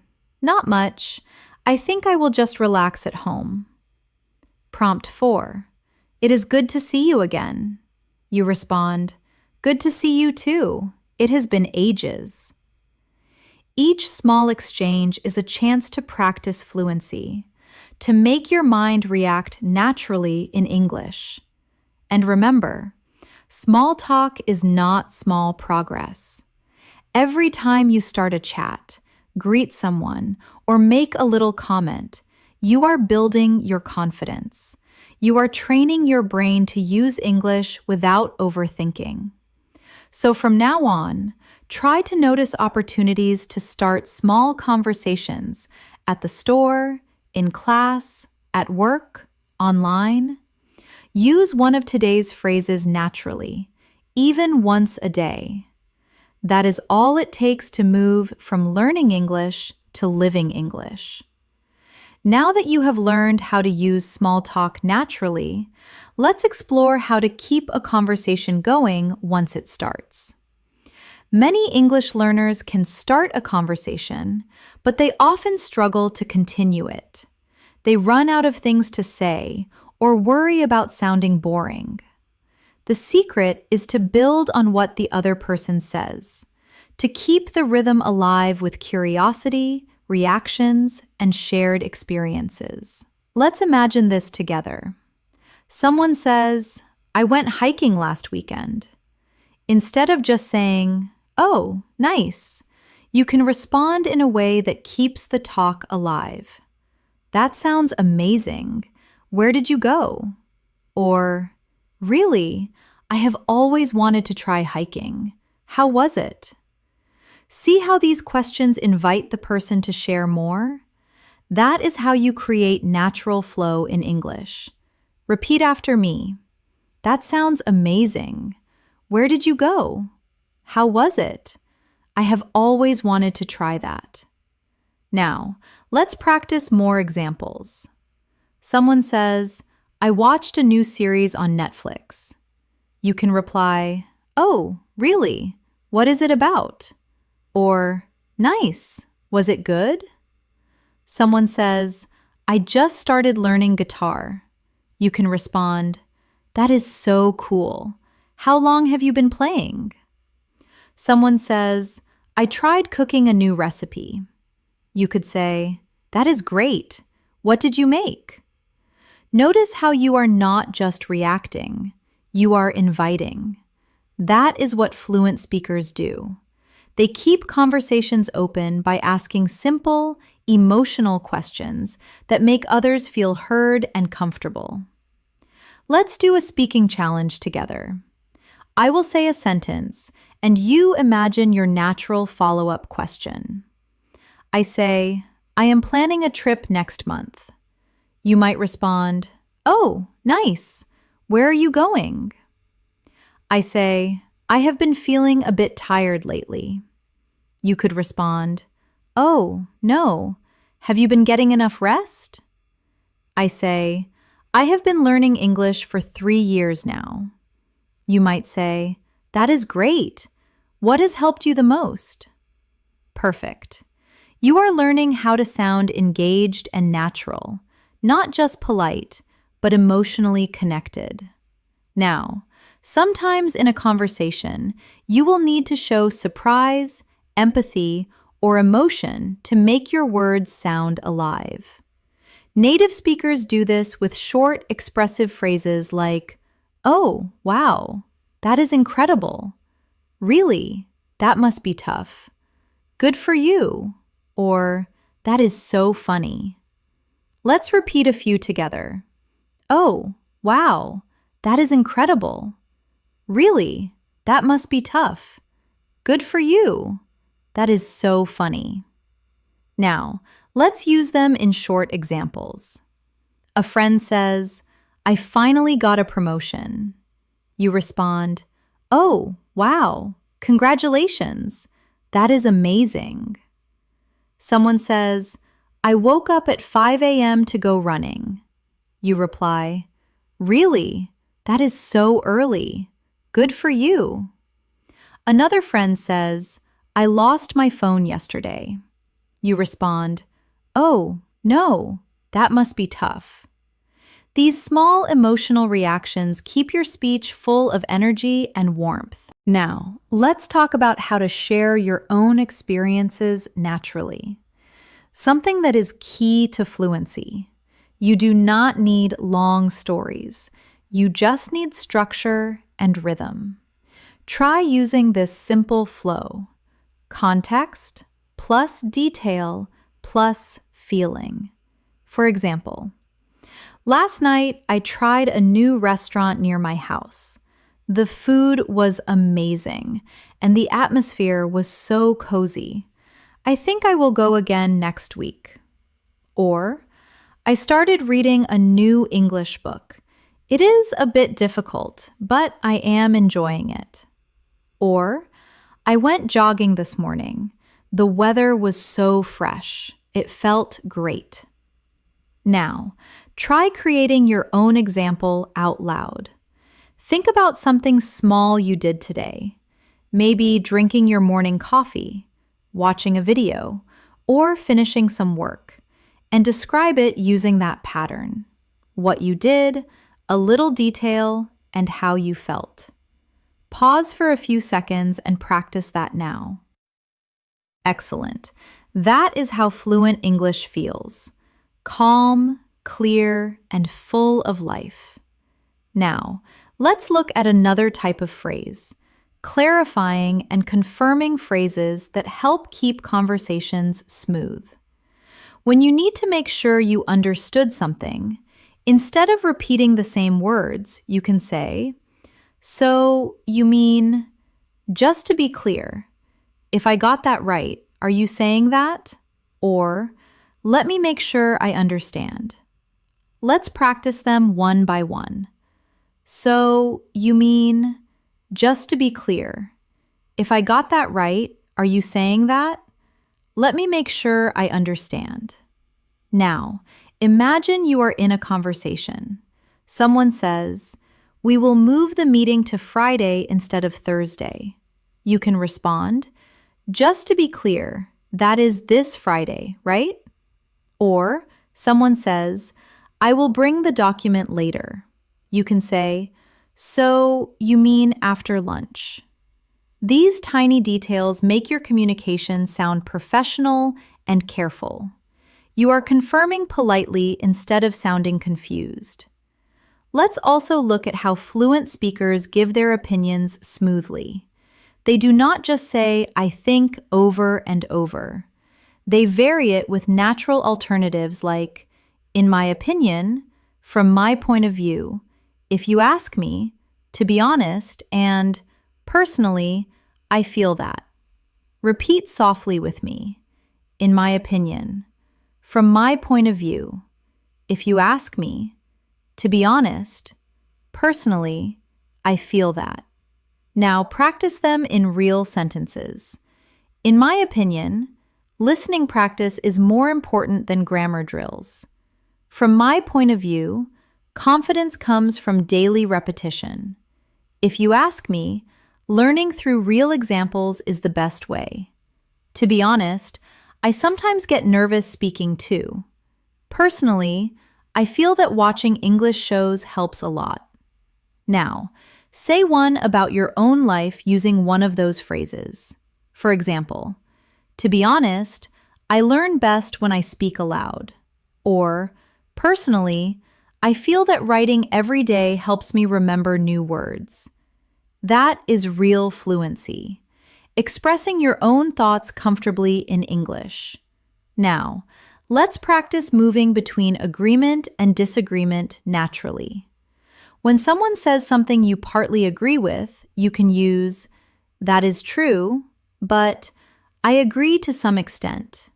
not much. I think I will just relax at home. Prompt 4. It is good to see you again. You respond, good to see you too. It has been ages. Each small exchange is a chance to practice fluency, to make your mind react naturally in English. And remember, small talk is not small progress. Every time you start a chat, greet someone, or make a little comment, you are building your confidence. You are training your brain to use English without overthinking. So from now on, try to notice opportunities to start small conversations at the store, in class, at work, online. Use one of today's phrases naturally, even once a day. That is all it takes to move from learning English to living English. Now that you have learned how to use small talk naturally, let's explore how to keep a conversation going once it starts. Many English learners can start a conversation, but they often struggle to continue it. They run out of things to say or worry about sounding boring. The secret is to build on what the other person says, to keep the rhythm alive with curiosity, reactions, and shared experiences. Let's imagine this together. Someone says, I went hiking last weekend. Instead of just saying, oh, nice, you can respond in a way that keeps the talk alive. that sounds amazing. Where did you go? Or, really, I have always wanted to try hiking. How was it? See how these questions invite the person to share more? That is how you create natural flow in English. Repeat after me. That sounds amazing. Where did you go? How was it? I have always wanted to try that. Now, let's practice more examples. Someone says, I watched a new series on Netflix. You can reply, oh, really? What is it about? Or, nice. Was it good? Someone says, I just started learning guitar. You can respond, that is so cool. How long have you been playing? Someone says, I tried cooking a new recipe. You could say, that is great. What did you make? Notice how you are not just reacting, you are inviting. That is what fluent speakers do. They keep conversations open by asking simple, emotional questions that make others feel heard and comfortable. Let's do a speaking challenge together. I will say a sentence, and you imagine your natural follow-up question. I say, I am planning a trip next month. You might respond, oh, nice. Where are you going? I say, I have been feeling a bit tired lately. You could respond, oh, no. Have you been getting enough rest? I say, I have been learning English for 3 years now. You might say, that is great. What has helped you the most? Perfect. You are learning how to sound engaged and natural, not just polite, but emotionally connected. Now, sometimes in a conversation, you will need to show surprise, empathy, or emotion to make your words sound alive. Native speakers do this with short, expressive phrases like, oh, wow, that is incredible. Really, that must be tough. Good for you. Or, that is so funny. Let's repeat a few together. Oh, wow, that is incredible. Really, that must be tough. Good for you. That is so funny. Now, let's use them in short examples. A friend says, I finally got a promotion. You respond, oh, wow, congratulations. That is amazing. Someone says, I woke up at 5 a.m. to go running. You reply, really? That is so early. Good for you. Another friend says, I lost my phone yesterday. You respond, oh, no, that must be tough. These small emotional reactions keep your speech full of energy and warmth. Now, let's talk about how to share your own experiences naturally. Something that is key to fluency. You do not need long stories. You just need structure and rhythm. Try using this simple flow. Context plus detail plus feeling. For example, last night I tried a new restaurant near my house. The food was amazing, and the atmosphere was so cozy. I think I will go again next week. Or, I started reading a new English book. It is a bit difficult, but I am enjoying it. Or, I went jogging this morning. The weather was so fresh. It felt great. Now, try creating your own example out loud. Think about something small you did today. Maybe drinking your morning coffee, watching a video, or finishing some work, and describe it using that pattern. What you did, a little detail, and how you felt. Pause for a few seconds and practice that now. Excellent. That is how fluent English feels. Calm, clear, and full of life. Now, let's look at another type of phrase, clarifying and confirming phrases that help keep conversations smooth. When you need to make sure you understood something, instead of repeating the same words, you can say, "So, you mean, just to be clear, if I got that right, are you saying that?" Or, "Let me make sure I understand." Let's practice them one by one. "So, you mean, just to be clear, if I got that right, are you saying that? Let me make sure I understand." Now, imagine you are in a conversation. Someone says, "We will move the meeting to Friday instead of Thursday." You can respond, "Just to be clear, that is this Friday, right?" Or someone says, "I will bring the document later." You can say, "So, you mean after lunch?" These tiny details make your communication sound professional and careful. You are confirming politely instead of sounding confused. Let's also look at how fluent speakers give their opinions smoothly. They do not just say, "I think," over and over. They vary it with natural alternatives like, "In my opinion," "From my point of view," "If you ask me," "To be honest," and "Personally, I feel that." Repeat softly with me. "In my opinion," "From my point of view," "If you ask me," "To be honest," "Personally, I feel that." Now practice them in real sentences. In my opinion, listening practice is more important than grammar drills. From my point of view, confidence comes from daily repetition. If you ask me, learning through real examples is the best way. To be honest, I sometimes get nervous speaking too. Personally, I feel that watching English shows helps a lot. Now, say one about your own life using one of those phrases. For example, "To be honest, I learn best when I speak aloud." Or, "Personally, I feel that writing every day helps me remember new words." That is real fluency, expressing your own thoughts comfortably in English. Now, let's practice moving between agreement and disagreement naturally. When someone says something you partly agree with, you can use, "That is true, but I agree to some extent."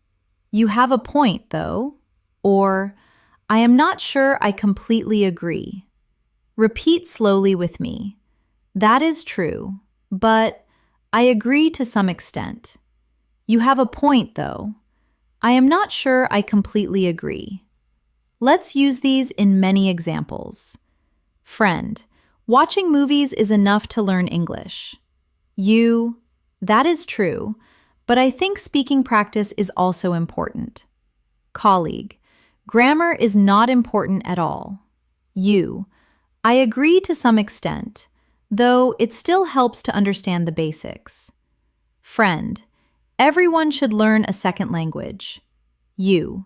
"You have a point, though." Or, "I am not sure I completely agree." Repeat slowly with me. "That is true, but I agree to some extent." "You have a point, though." "I am not sure I completely agree." Let's use these in many examples. Friend, watching movies is enough to learn English. You, that is true, but I think speaking practice is also important. Colleague, grammar is not important at all. You, I agree to some extent, though it still helps to understand the basics. Friend, everyone should learn a second language. You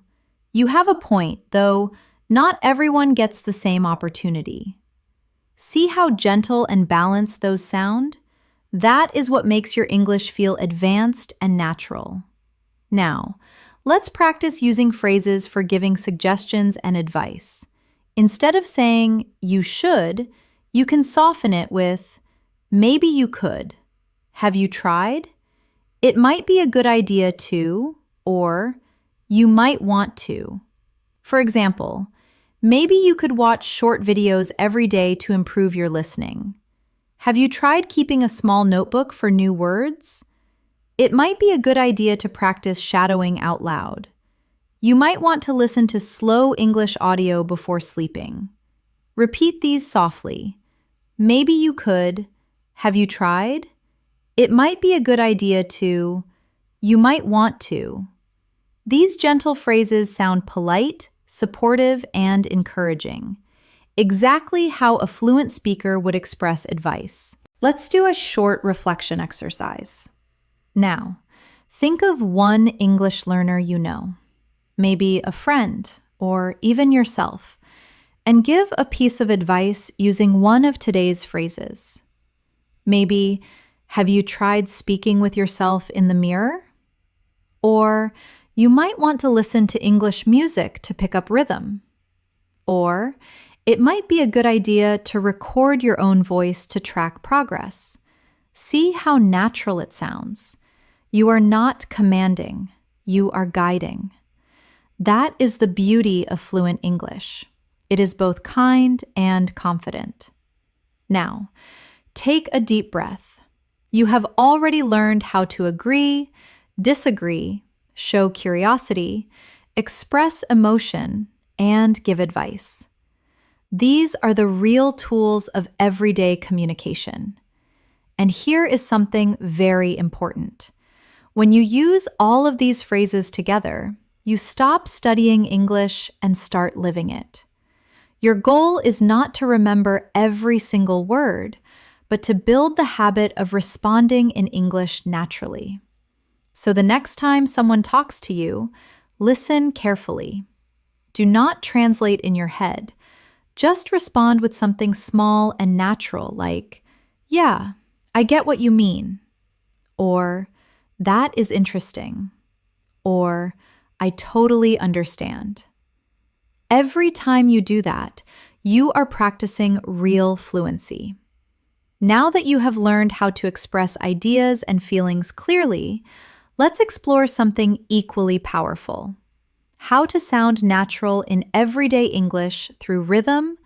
have a point, though not everyone gets the same opportunity. See how gentle and balanced those sound? That is what makes your English feel advanced and natural. Now, let's practice using phrases for giving suggestions and advice. Instead of saying, "You should," you can soften it with, "Maybe you could." "Have you tried?" "It might be a good idea to," or "You might want to." For example, maybe you could watch short videos every day to improve your listening. "Have you tried keeping a small notebook for new words?" It might be a good idea to practice shadowing out loud. You might want to listen to slow English audio before sleeping. Repeat these softly. Maybe you could. Have you tried? It might be a good idea to. You might want to. These gentle phrases sound polite, supportive, and encouraging. Exactly how a fluent speaker would express advice. Let's do a short reflection exercise. Now, think of one English learner you know, maybe a friend or even yourself, and give a piece of advice using one of today's phrases. Maybe, "Have you tried speaking with yourself in the mirror?" Or, You might want to listen to English music to pick up rhythm. Or it might be a good idea to record your own voice to track progress. See how natural it sounds. You are not commanding, you are guiding. That is the beauty of fluent English. It is both kind and confident. Now, take a deep breath. You have already learned how to agree, disagree, show curiosity, express emotion, and give advice. These are the real tools of everyday communication. And here is something very important. When you use all of these phrases together, you stop studying English and start living it. Your goal is not to remember every single word, but to build the habit of responding in English naturally. So the next time someone talks to you, listen carefully. Do not translate in your head. Just respond with something small and natural like, "Yeah, I get what you mean," or "That is interesting," or "I totally understand." Every time you do that, you are practicing real fluency. Now that you have learned how to express ideas and feelings clearly, let's explore something equally powerful: how to sound natural in everyday English through rhythm,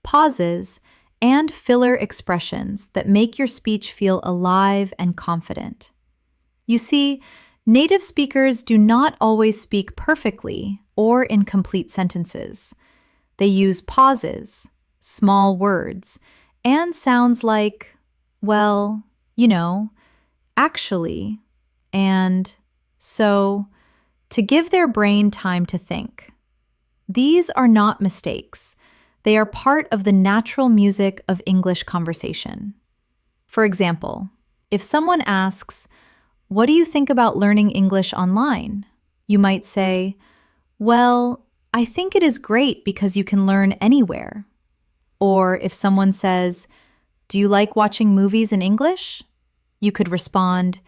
pauses, and filler expressions that make your speech feel alive and confident. You see, native speakers do not always speak perfectly or in complete sentences. They use pauses, small words, and sounds like, "well, actually," and "so," to give their brain time to think. These are not mistakes. They are part of the natural music of English conversation. For example, if someone asks, "What do you think about learning English online?" you might say, "Well, I think it is great because you can learn anywhere." Or if someone says, "Do you like watching movies in English?" you could respond,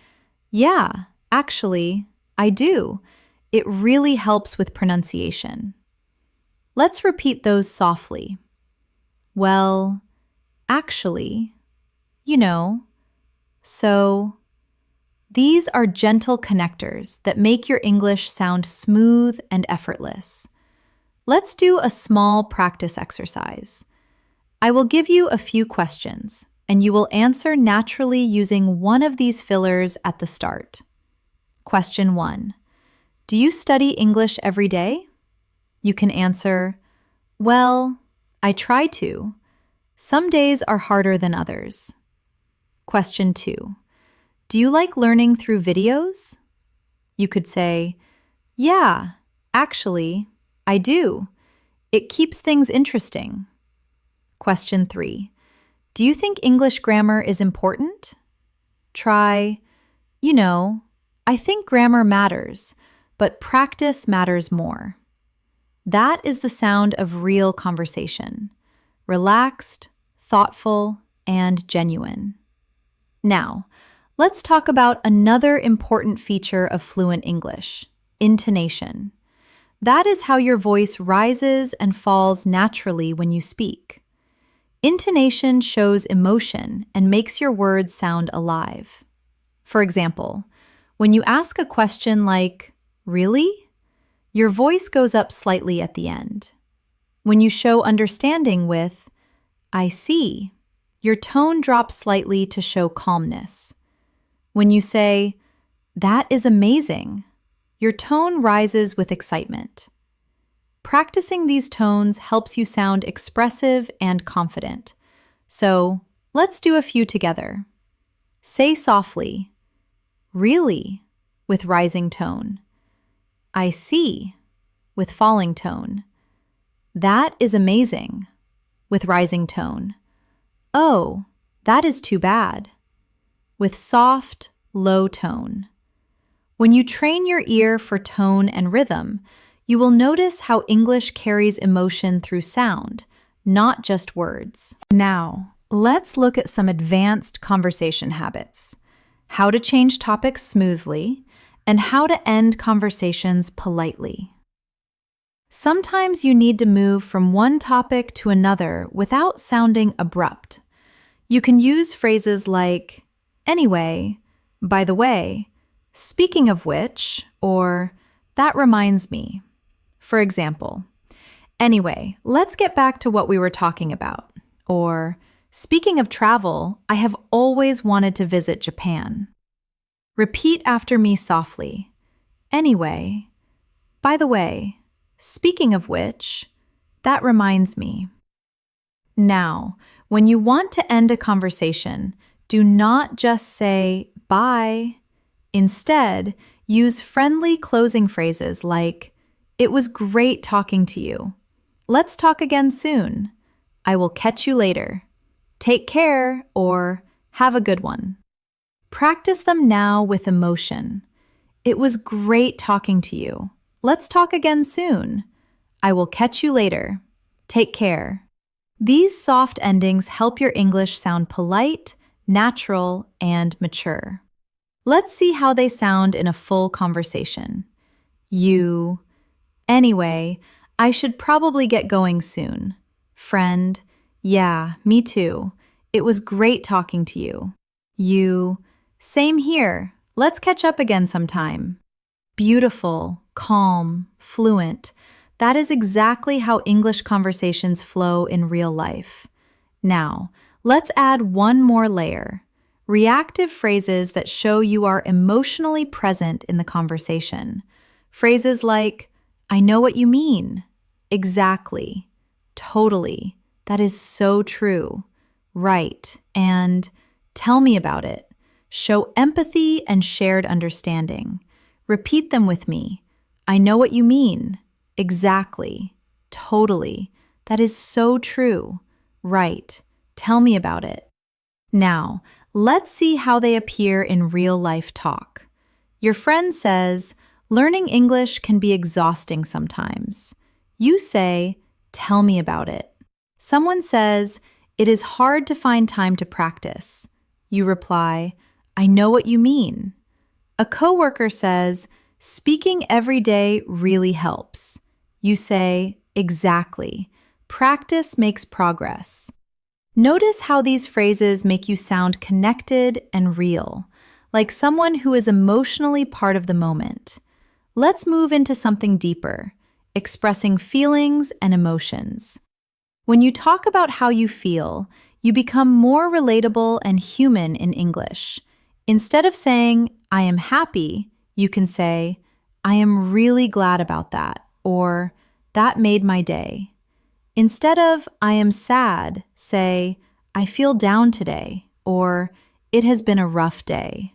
"Yeah, actually, I do. It really helps with pronunciation." Let's repeat those softly. "Well, actually, so." These are gentle connectors that make your English sound smooth and effortless. Let's do a small practice exercise. I will give you a few questions, and you will answer naturally using one of these fillers at the start. Question 1. Do you study English every day? You can answer, "Well, I try to. Some days are harder than others." Question 2. Do you like learning through videos? You could say, "Yeah, actually, I do. It keeps things interesting." Question 3. Do you think English grammar is important? Try, "I think grammar matters, but practice matters more." That is the sound of real conversation: relaxed, thoughtful, and genuine. Now, let's talk about another important feature of fluent English: intonation. That is how your voice rises and falls naturally when you speak. Intonation shows emotion and makes your words sound alive. For example, when you ask a question like, "Really?" your voice goes up slightly at the end. When you show understanding with, "I see," your tone drops slightly to show calmness. When you say, "That is amazing," your tone rises with excitement. Practicing these tones helps you sound expressive and confident. So, let's do a few together. Say softly, "Really?" with rising tone. "I see," with falling tone. "That is amazing," with rising tone. "Oh, that is too bad," with soft, low tone. When you train your ear for tone and rhythm, you will notice how English carries emotion through sound, not just words. Now, let's look at some advanced conversation habits: how to change topics smoothly, and how to end conversations politely. Sometimes you need to move from one topic to another without sounding abrupt. You can use phrases like, anyway, by the way, speaking of which, or that reminds me. For example, anyway, let's get back to what we were talking about. Or, speaking of travel, I have always wanted to visit Japan. Repeat after me softly. Anyway, by the way, speaking of which, that reminds me. Now, when you want to end a conversation, do not just say bye. Instead, use friendly closing phrases like, it was great talking to you. Let's talk again soon. I will catch you later. Take care, or have a good one. Practice them now with emotion. It was great talking to you. Let's talk again soon. I will catch you later. Take care. These soft endings help your English sound polite, natural, and mature. Let's see how they sound in a full conversation. You. Anyway, I should probably get going soon. Friend. Yeah, me too. It was great talking to you. You. Same here. Let's catch up again sometime. Beautiful, calm, fluent. That is exactly how English conversations flow in real life. Now, let's add one more layer. Reactive phrases that show you are emotionally present in the conversation. Phrases like, I know what you mean. Exactly. Totally. That is so true. Right. And tell me about it. Show empathy and shared understanding. Repeat them with me. I know what you mean. Exactly. Totally. That is so true. Right. Tell me about it. Now, let's see how they appear in real-life talk. Your friend says, learning English can be exhausting sometimes. You say, tell me about it. Someone says, it is hard to find time to practice. You reply, I know what you mean. A coworker says, speaking every day really helps. You say, exactly. Practice makes progress. Notice how these phrases make you sound connected and real, like someone who is emotionally part of the moment. Let's move into something deeper, expressing feelings and emotions. When you talk about how you feel, you become more relatable and human in English. Instead of saying, I am happy, you can say, I am really glad about that, or that made my day. Instead of, I am sad, say, I feel down today, or it has been a rough day.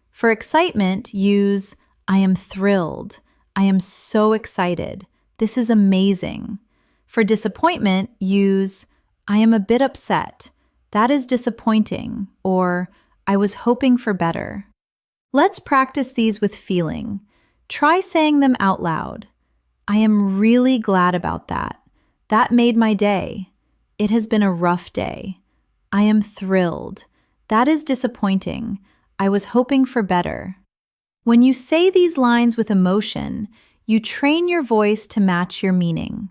For excitement, use, I am thrilled. I am so excited. This is amazing. For disappointment, use, I am a bit upset. That is disappointing, or I was hoping for better. Let's practice these with feeling. Try saying them out loud. I am really glad about that. That made my day. It has been a rough day. I am thrilled. That is disappointing. I was hoping for better. When you say these lines with emotion, you train your voice to match your meaning.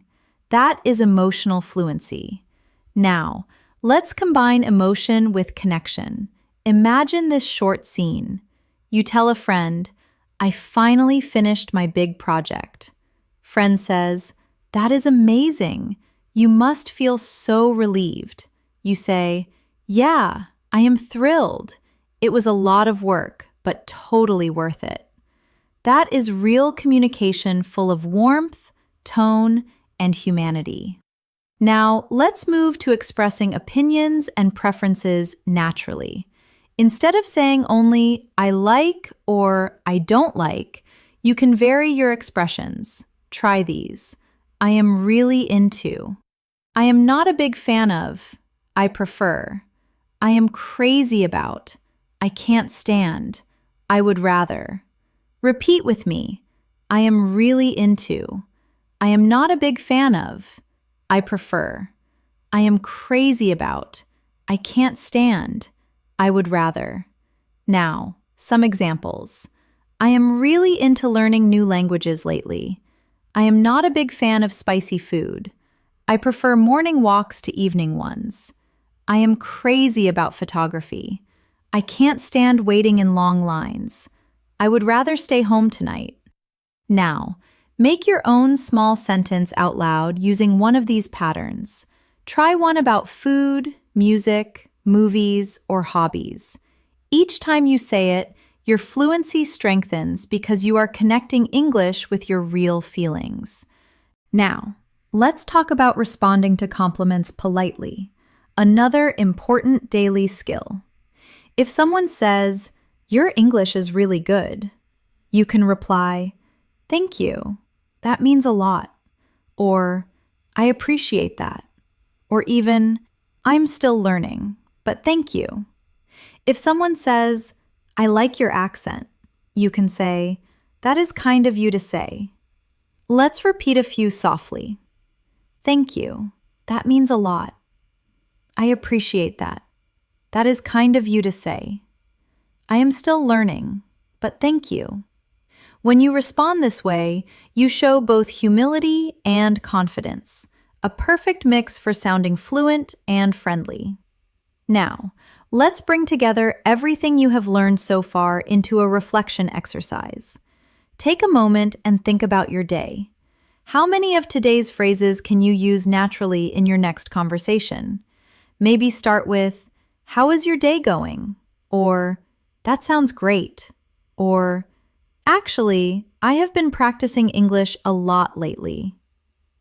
That is emotional fluency. Now, let's combine emotion with connection. Imagine this short scene. You tell a friend, I finally finished my big project. Friend says, that is amazing. You must feel so relieved. You say, yeah, I am thrilled. It was a lot of work, but totally worth it. That is real communication full of warmth, tone, and humanity. Now, let's move to expressing opinions and preferences naturally. Instead of saying only, I like or I don't like, you can vary your expressions. Try these. I am really into. I am not a big fan of. I prefer. I am crazy about. I can't stand. I would rather. Repeat with me. I am really into. I am not a big fan of. I prefer. I am crazy about. I can't stand. I would rather. Now, some examples. I am really into learning new languages lately. I am not a big fan of spicy food. I prefer morning walks to evening ones. I am crazy about photography. I can't stand waiting in long lines. I would rather stay home tonight. Now, make your own small sentence out loud using one of these patterns. Try one about food, music, movies, or hobbies. Each time you say it, your fluency strengthens because you are connecting English with your real feelings. Now, let's talk about responding to compliments politely, another important daily skill. If someone says, "Your English is really good," you can reply, "Thank you. That means a lot." Or, "I appreciate that." Or even, "I'm still learning, but thank you." If someone says, "I like your accent," you can say, "That is kind of you to say." Let's repeat a few softly. "Thank you. That means a lot." "I appreciate that. That is kind of you to say." "I am still learning, but thank you." When you respond this way, you show both humility and confidence, a perfect mix for sounding fluent and friendly. Now, let's bring together everything you have learned so far into a reflection exercise. Take a moment and think about your day. How many of today's phrases can you use naturally in your next conversation? Maybe start with, "How is your day going?" Or, "That sounds great." Or, "Actually, I have been practicing English a lot lately."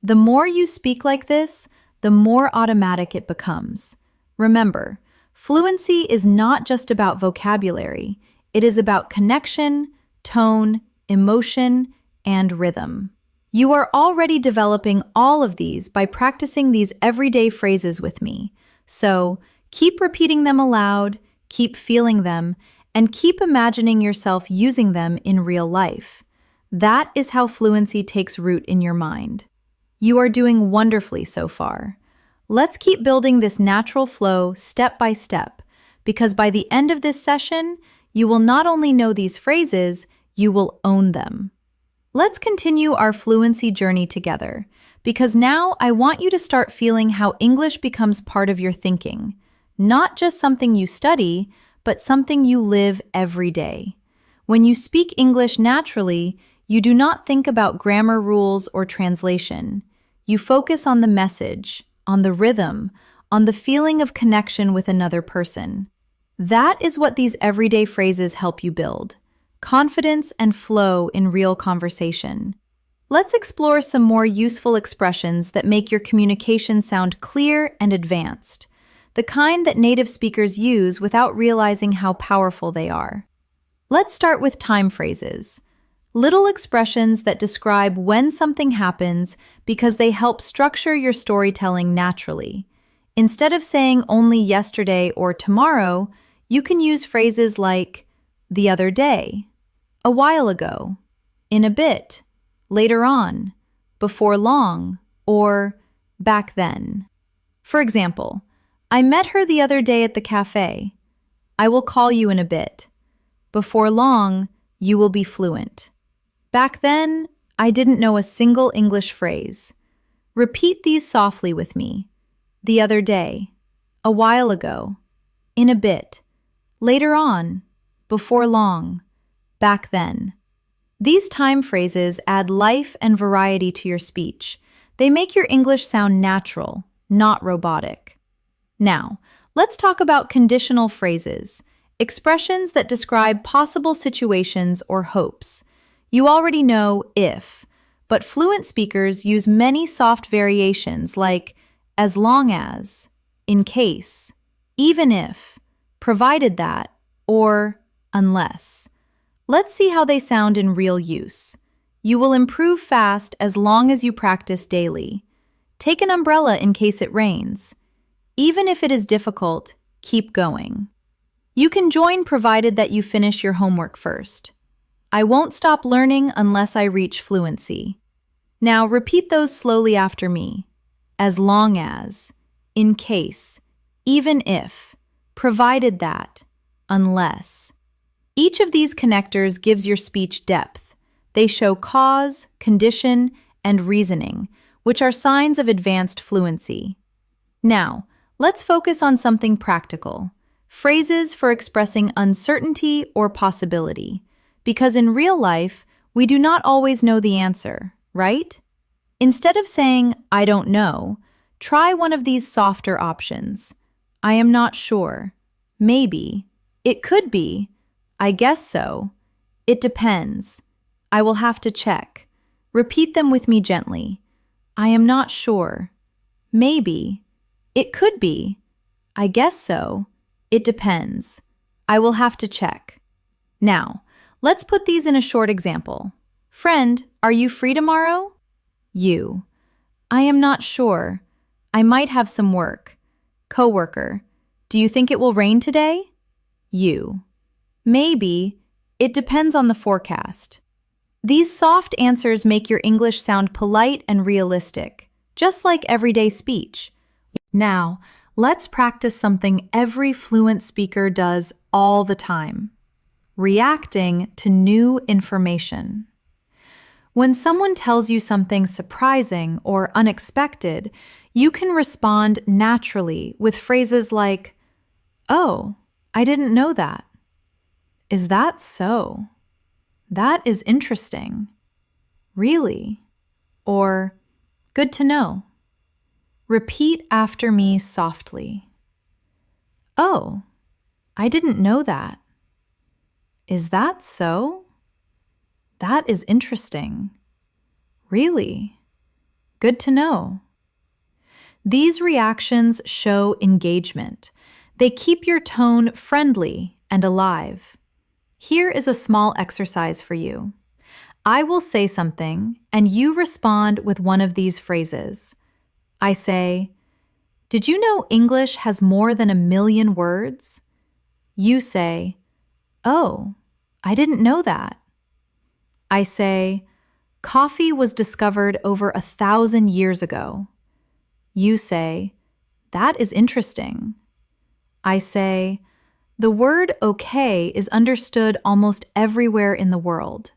The more you speak like this, the more automatic it becomes. Remember, fluency is not just about vocabulary, it is about connection, tone, emotion, and rhythm. You are already developing all of these by practicing these everyday phrases with me. So, keep repeating them aloud, keep feeling them, and keep imagining yourself using them in real life. That is how fluency takes root in your mind. You are doing wonderfully so far. Let's keep building this natural flow step by step, because by the end of this session, you will not only know these phrases, you will own them. Let's continue our fluency journey together, because now I want you to start feeling how English becomes part of your thinking, not just something you study, but something you live every day. When you speak English naturally, you do not think about grammar rules or translation. You focus on the message, on the rhythm, on the feeling of connection with another person. That is what these everyday phrases help you build: confidence and flow in real conversation. Let's explore some more useful expressions that make your communication sound clear and advanced, the kind that native speakers use without realizing how powerful they are. Let's start with time phrases. Little expressions that describe when something happens because they help structure your storytelling naturally. Instead of saying only yesterday or tomorrow, you can use phrases like the other day, a while ago, in a bit, later on, before long, or back then. For example, I met her the other day at the cafe. I will call you in a bit. Before long, you will be fluent. Back then, I didn't know a single English phrase. Repeat these softly with me. The other day, a while ago, in a bit, later on, before long, back then. These time phrases add life and variety to your speech. They make your English sound natural, not robotic. Now, let's talk about conditional phrases, expressions that describe possible situations or hopes. You already know if, but fluent speakers use many soft variations like as long as, in case, even if, provided that, or unless. Let's see how they sound in real use. You will improve fast as long as you practice daily. Take an umbrella in case it rains. Even if it is difficult, keep going. You can join provided that you finish your homework first. I won't stop learning unless I reach fluency. Now repeat those slowly after me. As long as, in case, even if, provided that, unless. Each of these connectors gives your speech depth. They show cause, condition, and reasoning, which are signs of advanced fluency. Now, let's focus on something practical. Phrases for expressing uncertainty or possibility. Because in real life, we do not always know the answer, right? Instead of saying, I don't know, try one of these softer options. I am not sure. Maybe. It could be. I guess so. It depends. I will have to check. Repeat them with me gently. I am not sure. Maybe. It could be. I guess so. It depends. I will have to check. Now, let's put these in a short example. Friend, are you free tomorrow? You. I am not sure. I might have some work. Coworker. Do you think it will rain today? You. Maybe. It depends on the forecast. These soft answers make your English sound polite and realistic, just like everyday speech. Now, let's practice something every fluent speaker does all the time: reacting to new information. When someone tells you something surprising or unexpected, you can respond naturally with phrases like, "Oh, I didn't know that." "Is that so?" "That is interesting." "Really?" Or, "Good to know." Repeat after me softly. "Oh, I didn't know that." "Is that so?" "That is interesting." "Really?" "Good to know." These reactions show engagement. They keep your tone friendly and alive. Here is a small exercise for you. I will say something, and you respond with one of these phrases. I say, "Did you know English has more than 1,000,000 words?" You say, "Oh, I didn't know that." I say, "Coffee was discovered over 1,000 years ago." You say, "That is interesting." I say, "The word okay is understood almost everywhere in the world."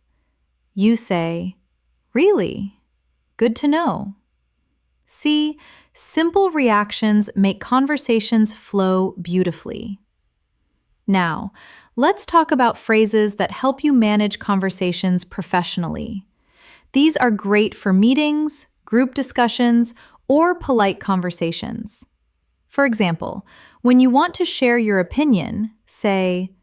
You say, "Really? Good to know." See, simple reactions make conversations flow beautifully. Now, let's talk about phrases that help you manage conversations professionally. These are great for meetings, group discussions, or polite conversations. For example, when you want to share your opinion, say,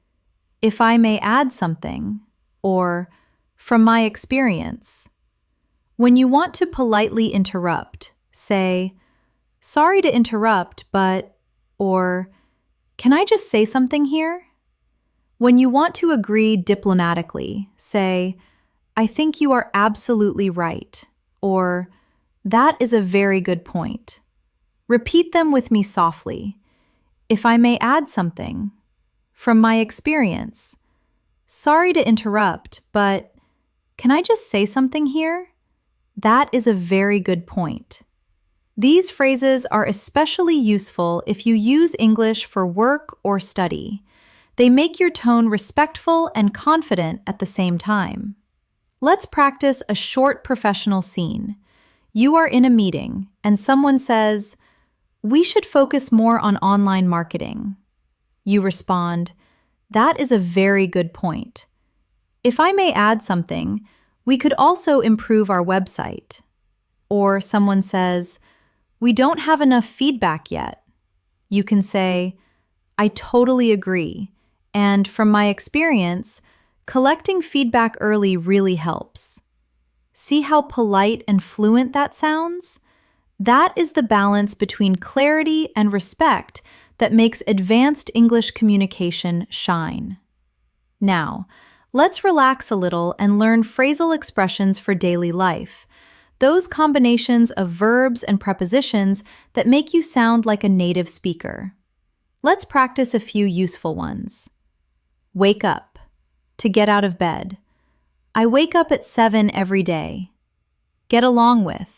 "If I may add something," or "From my experience." When you want to politely interrupt, say, "Sorry to interrupt, but," or "Can I just say something here?" When you want to agree diplomatically, say, "I think you are absolutely right," or "That is a very good point." Repeat them with me softly. "If I may add something," "From my experience," "Sorry to interrupt, but can I just say something here?" That is a very good point. These phrases are especially useful if you use English for work or study. They make your tone respectful and confident at the same time. Let's practice a short professional scene. You are in a meeting, and someone says, "We should focus more on online marketing." You respond, "That is a very good point. If I may add something, we could also improve our website." Or someone says, "We don't have enough feedback yet." You can say, "I totally agree. And from my experience, collecting feedback early really helps." See how polite and fluent that sounds? That is the balance between clarity and respect that makes advanced English communication shine. Now, let's relax a little and learn phrasal expressions for daily life. Those combinations of verbs and prepositions that make you sound like a native speaker. Let's practice a few useful ones. Wake up. To get out of bed. I wake up at 7 every day. Get along with.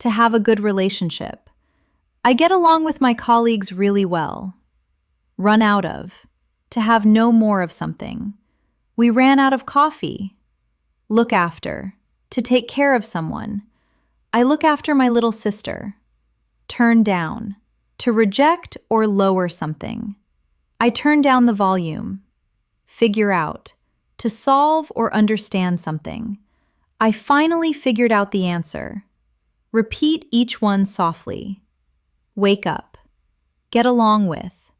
To have a good relationship. I get along with my colleagues really well. Run out of. To have no more of something. We ran out of coffee. Look after. To take care of someone. I look after my little sister. Turn down. To reject or lower something. I turn down the volume. Figure out. To solve or understand something. I finally figured out the answer. Repeat each one softly. Wake up. Get along with.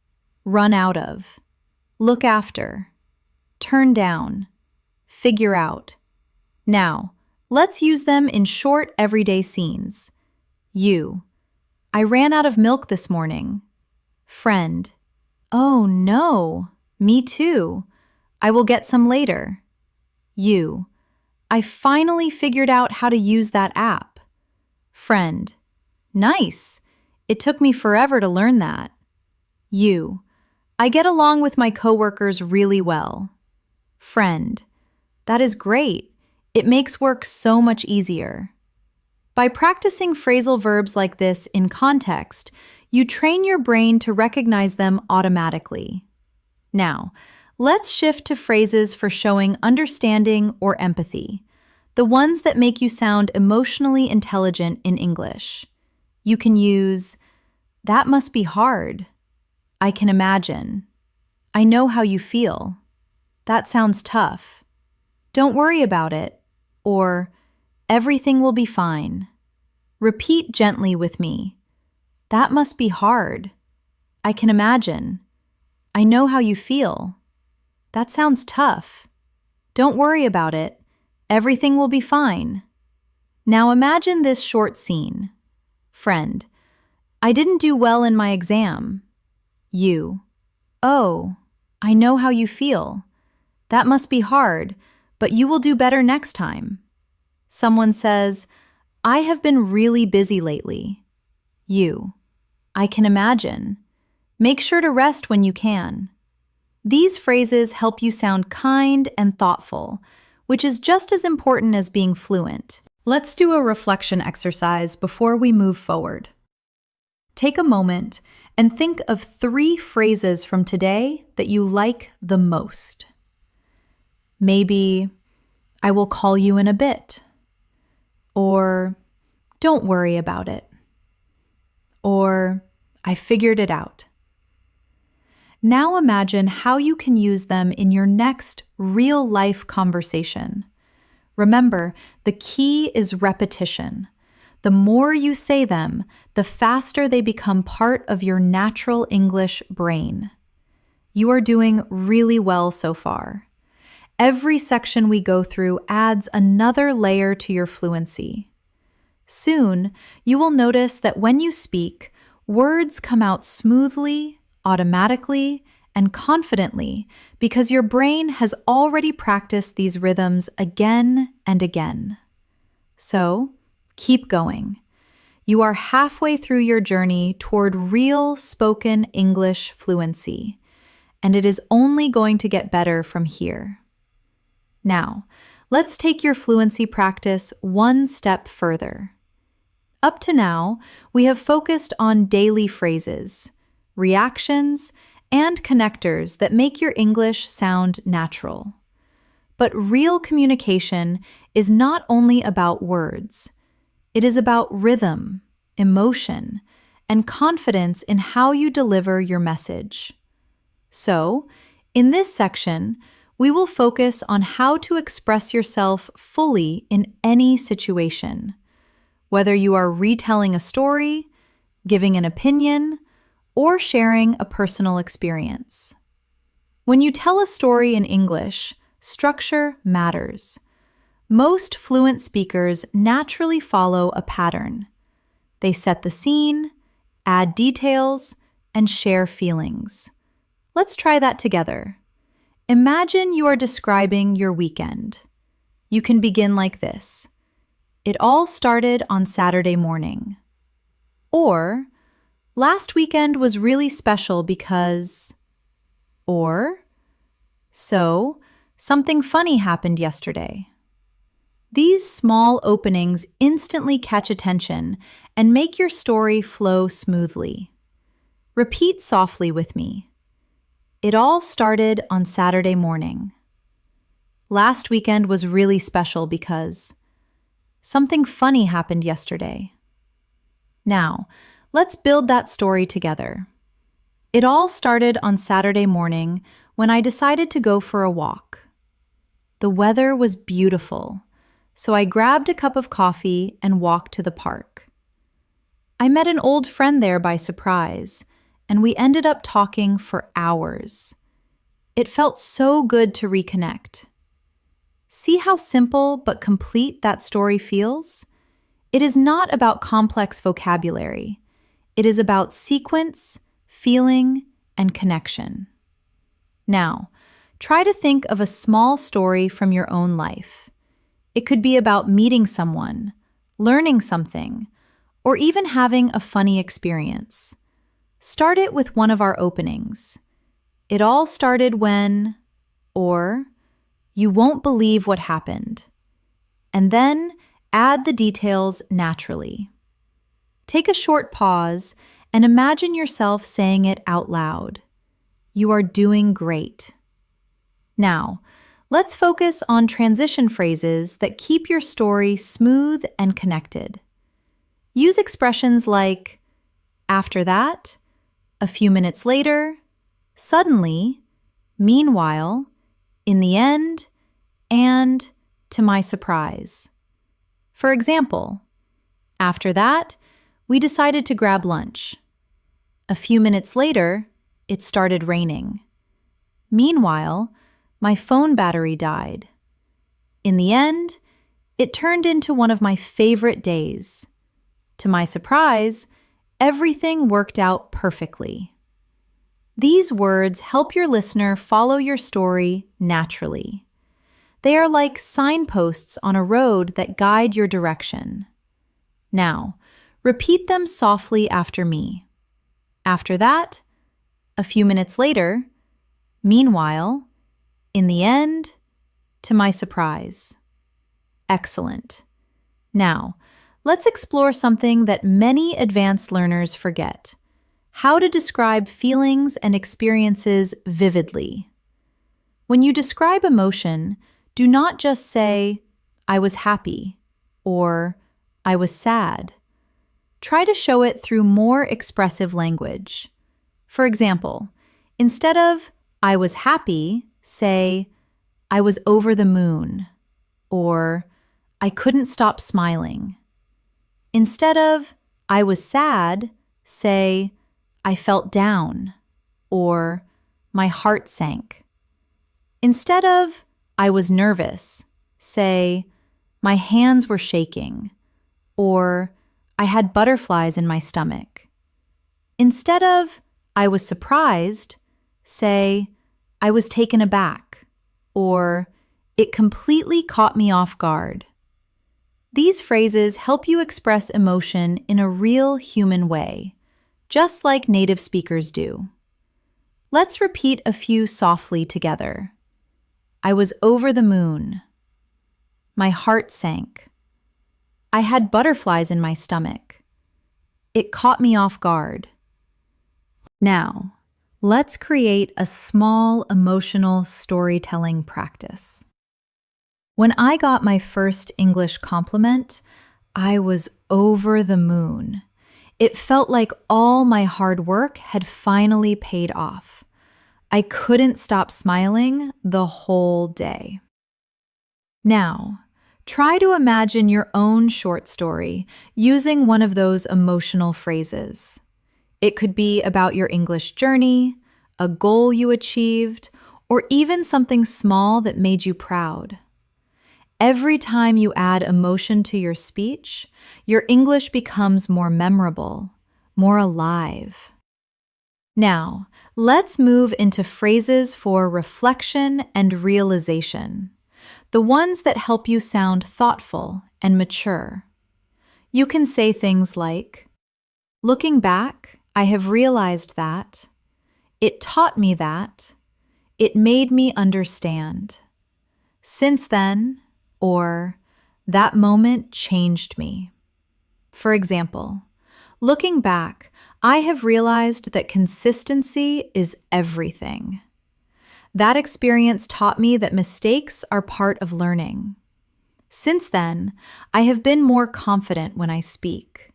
Run out of. Look after. Turn down. Figure out. Now, let's use them in short everyday scenes. You. I ran out of milk this morning. Friend. Oh no, me too. I will get some later. You. I finally figured out how to use that app. Friend. Nice. It took me forever to learn that. You. I get along with my coworkers really well. Friend. That is great. It makes work so much easier. By practicing phrasal verbs like this in context, you train your brain to recognize them automatically. Now, let's shift to phrases for showing understanding or empathy, the ones that make you sound emotionally intelligent in English. You can use, that must be hard. I can imagine. I know how you feel. That sounds tough. Don't worry about it. Or, everything will be fine. Repeat gently with me. That must be hard. I can imagine. I know how you feel. That sounds tough. Don't worry about it. Everything will be fine. Now imagine this short scene. Friend. I didn't do well in my exam. You. Oh, I know how you feel. That must be hard, but you will do better next time. Someone says, I have been really busy lately. You. I can imagine. Make sure to rest when you can. These phrases help you sound kind and thoughtful, which is just as important as being fluent. Let's do a reflection exercise before we move forward. Take a moment and think of 3 phrases from today that you like the most. Maybe, I will call you in a bit. Or, don't worry about it. Or, I figured it out. Now imagine how you can use them in your next real-life conversation. Remember, the key is repetition. The more you say them, the faster they become part of your natural English brain. You are doing really well so far. Every section we go through adds another layer to your fluency. Soon, you will notice that when you speak, words come out smoothly, automatically, and confidently because your brain has already practiced these rhythms again and again. So, keep going. You are halfway through your journey toward real spoken English fluency, and it is only going to get better from here. Now, let's take your fluency practice one step further. Up to now, we have focused on daily phrases, reactions, and connectors that make your English sound natural. But real communication is not only about words. It is about rhythm, emotion, and confidence in how you deliver your message. So, in this section, we will focus on how to express yourself fully in any situation. Whether you are retelling a story, giving an opinion, or sharing a personal experience. When you tell a story in English, structure matters. Most fluent speakers naturally follow a pattern. They set the scene, add details, and share feelings. Let's try that together. Imagine you are describing your weekend. You can begin like this. It all started on Saturday morning. Or, last weekend was really special because... Or, so, something funny happened yesterday. These small openings instantly catch attention and make your story flow smoothly. Repeat softly with me. It all started on Saturday morning. Last weekend was really special because something funny happened yesterday. Now, let's build that story together. It all started on Saturday morning when I decided to go for a walk. The weather was beautiful, so I grabbed a cup of coffee and walked to the park. I met an old friend there by surprise, and we ended up talking for hours. It felt so good to reconnect. See how simple but complete that story feels? It is not about complex vocabulary. It is about sequence, feeling, and connection. Now, try to think of a small story from your own life. It could be about meeting someone, learning something, or even having a funny experience. Start it with one of our openings. It all started when, or you won't believe what happened. And then add the details naturally. Take a short pause and imagine yourself saying it out loud. You are doing great. Now, let's focus on transition phrases that keep your story smooth and connected. Use expressions like, after that, a few minutes later, suddenly, meanwhile, in the end, and to my surprise. For example, after that, we decided to grab lunch. A few minutes later, it started raining. Meanwhile, my phone battery died. In the end, it turned into one of my favorite days. To my surprise, everything worked out perfectly. These words help your listener follow your story naturally. They are like signposts on a road that guide your direction. Now, repeat them softly after me. After that, a few minutes later, meanwhile, in the end, to my surprise. Excellent. Now, let's explore something that many advanced learners forget: how to describe feelings and experiences vividly. When you describe emotion, do not just say, I was happy, or I was sad. Try to show it through more expressive language. For example, instead of, I was happy, say, I was over the moon, or I couldn't stop smiling. Instead of, I was sad, say, I felt down, or my heart sank. Instead of, I was nervous, say, my hands were shaking, or I had butterflies in my stomach. Instead of, I was surprised, say, I was taken aback, or it completely caught me off guard. These phrases help you express emotion in a real human way, just like native speakers do. Let's repeat a few softly together. I was over the moon. My heart sank. I had butterflies in my stomach. It caught me off guard. Now, let's create a small emotional storytelling practice. When I got my first English compliment, I was over the moon. It felt like all my hard work had finally paid off. I couldn't stop smiling the whole day. Now, try to imagine your own short story using one of those emotional phrases. It could be about your English journey, a goal you achieved, or even something small that made you proud. Every time you add emotion to your speech, your English becomes more memorable, more alive. Now, let's move into phrases for reflection and realization, the ones that help you sound thoughtful and mature. You can say things like, looking back, I have realized that, it taught me that, it made me understand. Since then, or that moment changed me. For example, looking back, I have realized that consistency is everything. That experience taught me that mistakes are part of learning. Since then, I have been more confident when I speak.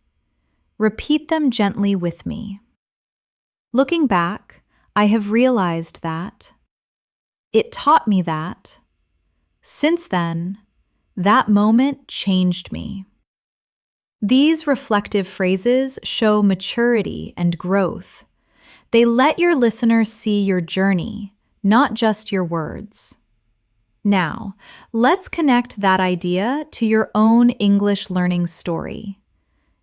Repeat them gently with me. Looking back, I have realized that. It taught me that. Since then, that moment changed me. These reflective phrases show maturity and growth. They let your listener see your journey, not just your words. Now, let's connect that idea to your own English learning story.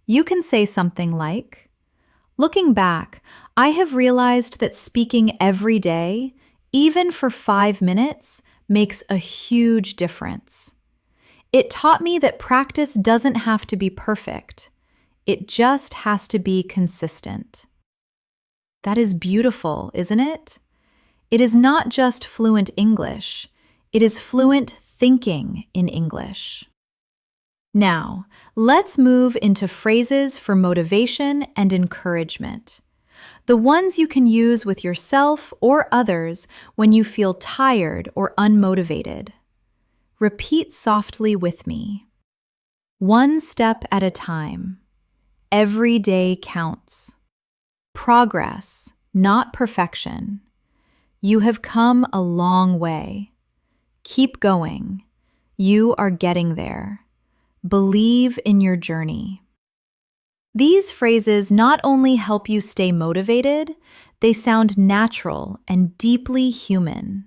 You can say something like, "Looking back, I have realized that speaking every day, even for 5 minutes, makes a huge difference. It taught me that practice doesn't have to be perfect. It just has to be consistent." That is beautiful, isn't it? It is not just fluent English. It is fluent thinking in English. Now, let's move into phrases for motivation and encouragement. The ones you can use with yourself or others when you feel tired or unmotivated. Repeat softly with me. One step at a time. Every day counts. Progress, not perfection. You have come a long way. Keep going. You are getting there. Believe in your journey. These phrases not only help you stay motivated, they sound natural and deeply human.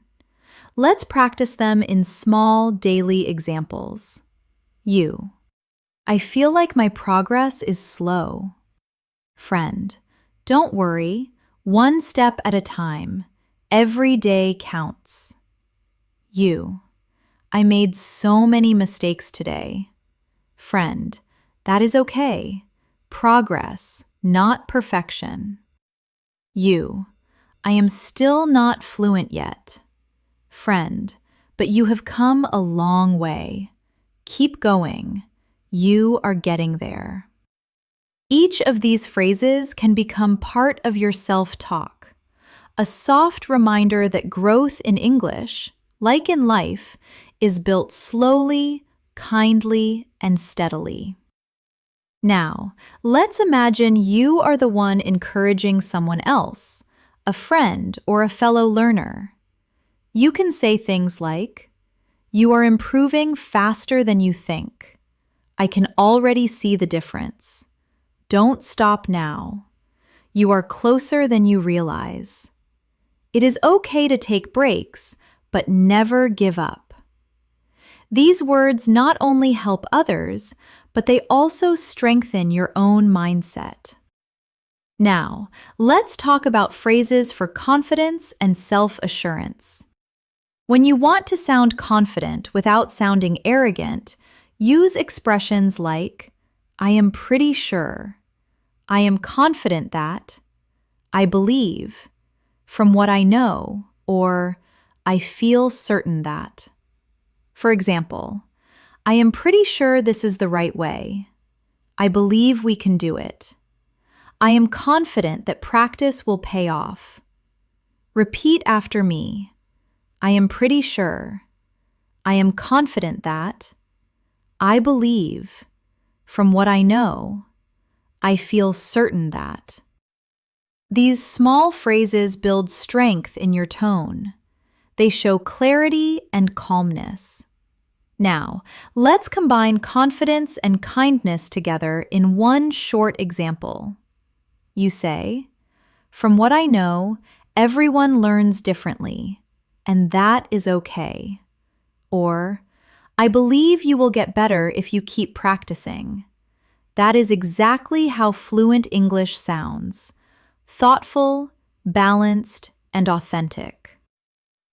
Let's practice them in small daily examples. You. I feel like my progress is slow. Friend. Don't worry. One step at a time. Every day counts. You. I made so many mistakes today. Friend. That is okay. Progress, not perfection. You. I am still not fluent yet. Friend. But you have come a long way. Keep going. You are getting there. Each of these phrases can become part of your self-talk, a soft reminder that growth in English, like in life, is built slowly, kindly, and steadily. Now, let's imagine you are the one encouraging someone else, a friend or a fellow learner. You can say things like, "You are improving faster than you think. I can already see the difference. Don't stop now. You are closer than you realize. It is okay to take breaks, but never give up." These words not only help others, but they also strengthen your own mindset. Now, let's talk about phrases for confidence and self-assurance. When you want to sound confident without sounding arrogant, use expressions like, "I am pretty sure," "I am confident that," "I believe," "from what I know," or "I feel certain that." For example, "I am pretty sure this is the right way." "I believe we can do it." "I am confident that practice will pay off." Repeat after me. "I am pretty sure." "I am confident that." "I believe." "From what I know." "I feel certain that." These small phrases build strength in your tone. They show clarity and calmness. Now, let's combine confidence and kindness together in one short example. You say, "From what I know, everyone learns differently, and that is okay." Or, "I believe you will get better if you keep practicing." That is exactly how fluent English sounds: thoughtful, balanced, and authentic.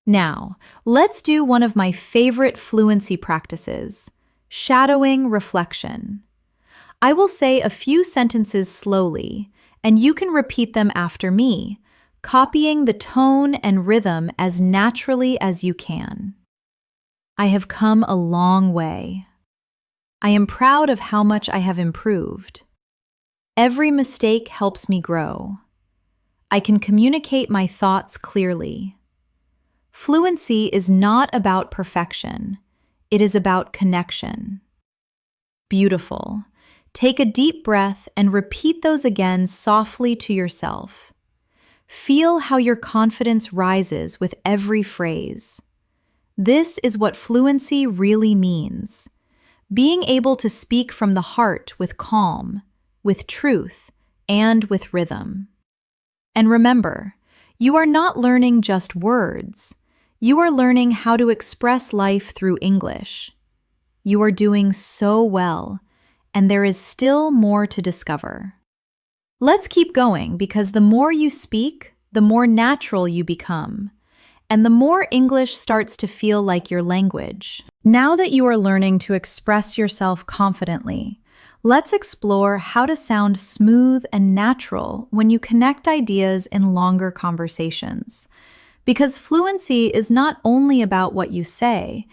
Now, let's do one of my favorite fluency practices, shadowing reflection. I will say a few sentences slowly, and you can repeat them after me, copying the tone and rhythm as naturally as you can. I have come a long way. I am proud of how much I have improved. Every mistake helps me grow. I can communicate my thoughts clearly. Fluency is not about perfection. It is about connection. Beautiful. Take a deep breath and repeat those again softly to yourself. Feel how your confidence rises with every phrase. This is what fluency really means. Being able to speak from the heart with calm, with truth, and with rhythm. And remember, you are not learning just words. You are learning how to express life through English. You are doing so well, and there is still more to discover. Let's keep going because the more you speak, the more natural you become, and the more English starts to feel like your language. Now that you are learning to express yourself confidently, let's explore how to sound smooth and natural when you connect ideas in longer conversations. Because fluency is not only about what you say,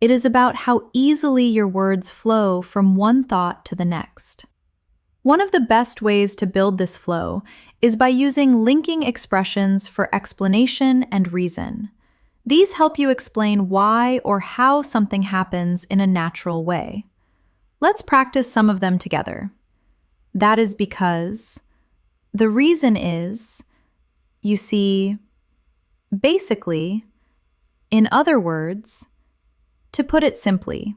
it is about how easily your words flow from one thought to the next. One of the best ways to build this flow is by using linking expressions for explanation and reason. These help you explain why or how something happens in a natural way. Let's practice some of them together. That is because, the reason is, you see, basically, in other words, to put it simply.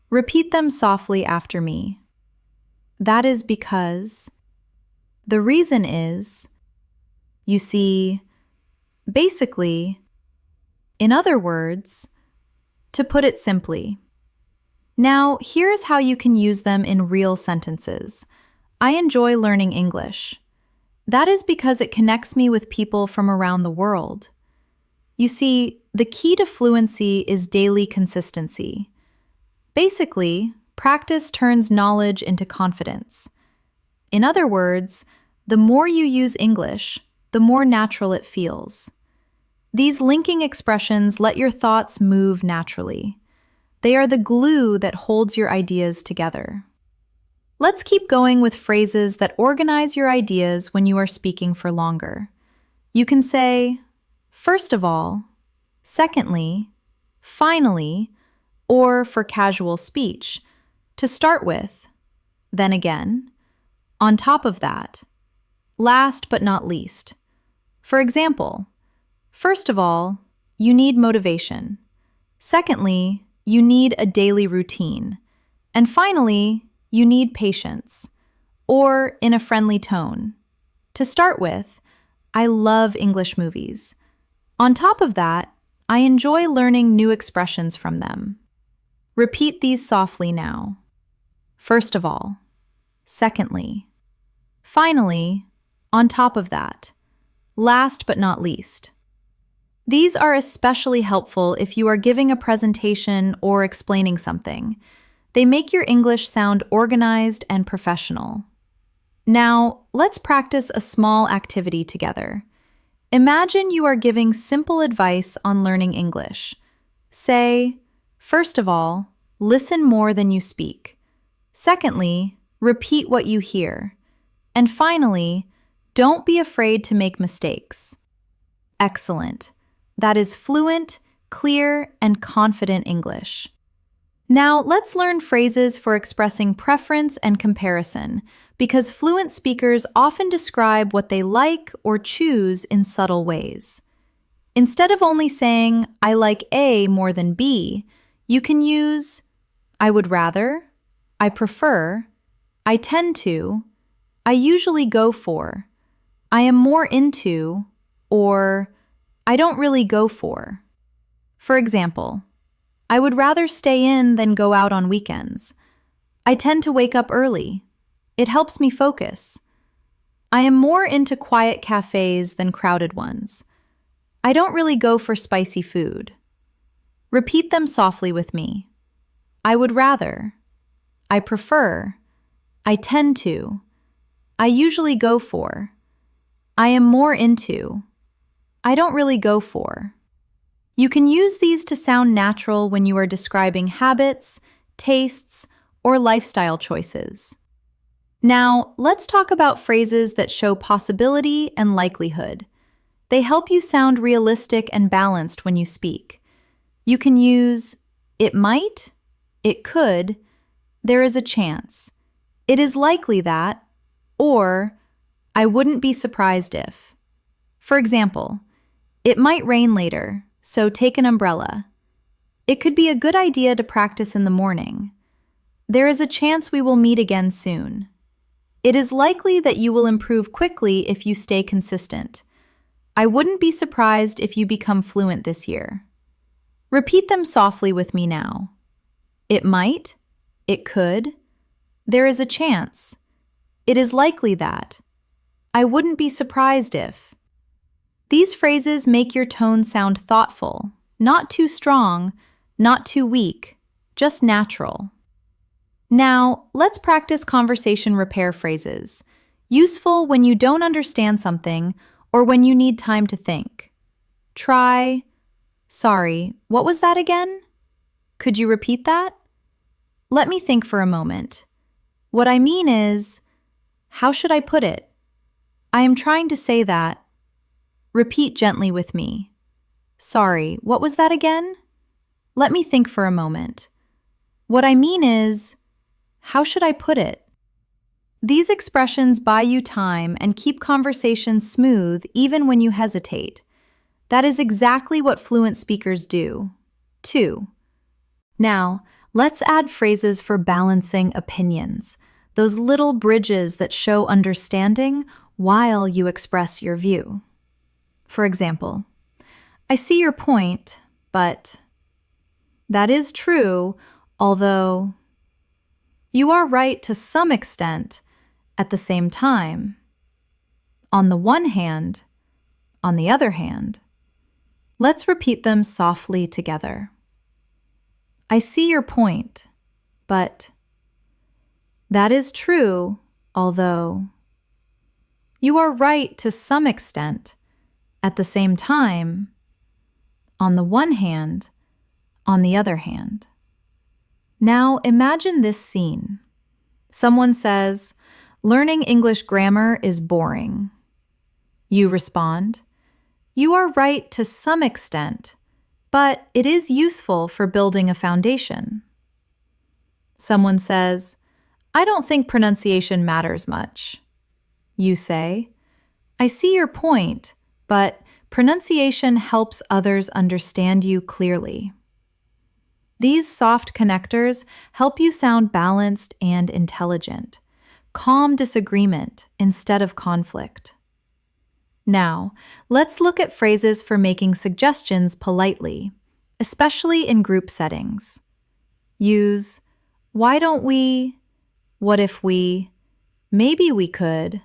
Repeat them softly after me. That is because, the reason is, you see, basically, in other words, to put it simply. Now, here's how you can use them in real sentences. I enjoy learning English. That is because it connects me with people from around the world. You see, the key to fluency is daily consistency. Basically, practice turns knowledge into confidence. In other words, the more you use English, the more natural it feels. These linking expressions let your thoughts move naturally. They are the glue that holds your ideas together. Let's keep going with phrases that organize your ideas when you are speaking for longer. You can say, first of all, secondly, finally, or for casual speech, to start with, then again, on top of that, last but not least. For example, first of all, you need motivation. Secondly, you need a daily routine. And finally, you need patience, or in a friendly tone. To start with, I love English movies. On top of that, I enjoy learning new expressions from them. Repeat these softly now. First of all, secondly, finally, on top of that, last but not least. These are especially helpful if you are giving a presentation or explaining something. They make your English sound organized and professional. Now, let's practice a small activity together. Imagine you are giving simple advice on learning English. Say, first of all, listen more than you speak. Secondly, repeat what you hear. And finally, don't be afraid to make mistakes. Excellent. That is fluent, clear, and confident English. Now, let's learn phrases for expressing preference and comparison, because fluent speakers often describe what they like or choose in subtle ways. Instead of only saying, I like A more than B, you can use I would rather, I prefer, I tend to, I usually go for, I am more into, or I don't really go for. For example, I would rather stay in than go out on weekends. I tend to wake up early. It helps me focus. I am more into quiet cafes than crowded ones. I don't really go for spicy food. Repeat them softly with me. I would rather. I prefer. I tend to. I usually go for. I am more into. I don't really go for. You can use these to sound natural when you are describing habits, tastes, or lifestyle choices. Now, let's talk about phrases that show possibility and likelihood. They help you sound realistic and balanced when you speak. You can use it might, it could, there is a chance, it is likely that, or I wouldn't be surprised if. For example, it might rain later, so take an umbrella. It could be a good idea to practice in the morning. There is a chance we will meet again soon. It is likely that you will improve quickly if you stay consistent. I wouldn't be surprised if you become fluent this year. Repeat them softly with me now. It might, it could, there is a chance, it is likely that, I wouldn't be surprised if. These phrases make your tone sound thoughtful, not too strong, not too weak, just natural. Now, let's practice conversation repair phrases, useful when you don't understand something or when you need time to think. Try, sorry, what was that again? Could you repeat that? Let me think for a moment. What I mean is, how should I put it? I am trying to say that. Repeat gently with me. Sorry, what was that again? Let me think for a moment. What I mean is, how should I put it? These expressions buy you time and keep conversations smooth even when you hesitate. That is exactly what fluent speakers do, too. Now, let's add phrases for balancing opinions, those little bridges that show understanding while you express your view. For example, I see your point, but that is true, although you are right to some extent at the same time. On the one hand, on the other hand. Let's repeat them softly together. I see your point, but that is true, although you are right to some extent at the same time. On the one hand, on the other hand. Now imagine this scene. Someone says, "Learning English grammar is boring." You respond, "You are right to some extent, but it is useful for building a foundation." Someone says, "I don't think pronunciation matters much." You say, "I see your point, but pronunciation helps others understand you clearly." These soft connectors help you sound balanced and intelligent. Calm disagreement instead of conflict. Now, let's look at phrases for making suggestions politely, especially in group settings. Use, why don't we, what if we, maybe we could,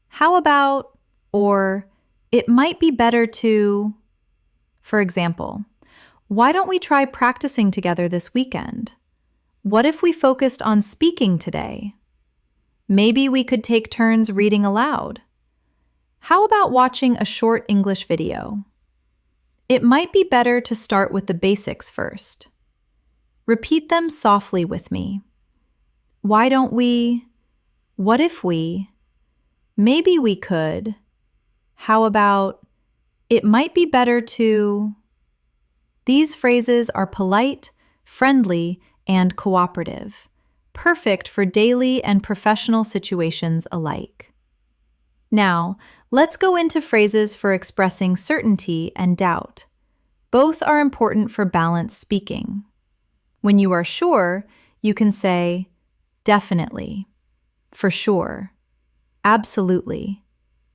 how about, or it might be better to. For example, why don't we try practicing together this weekend? What if we focused on speaking today? Maybe we could take turns reading aloud. How about watching a short English video? It might be better to start with the basics first. Repeat them softly with me. Why don't we? What if we? Maybe we could. How about? It might be better to. These phrases are polite, friendly, and cooperative, perfect for daily and professional situations alike. Now, let's go into phrases for expressing certainty and doubt. Both are important for balanced speaking. When you are sure, you can say, definitely, for sure, absolutely,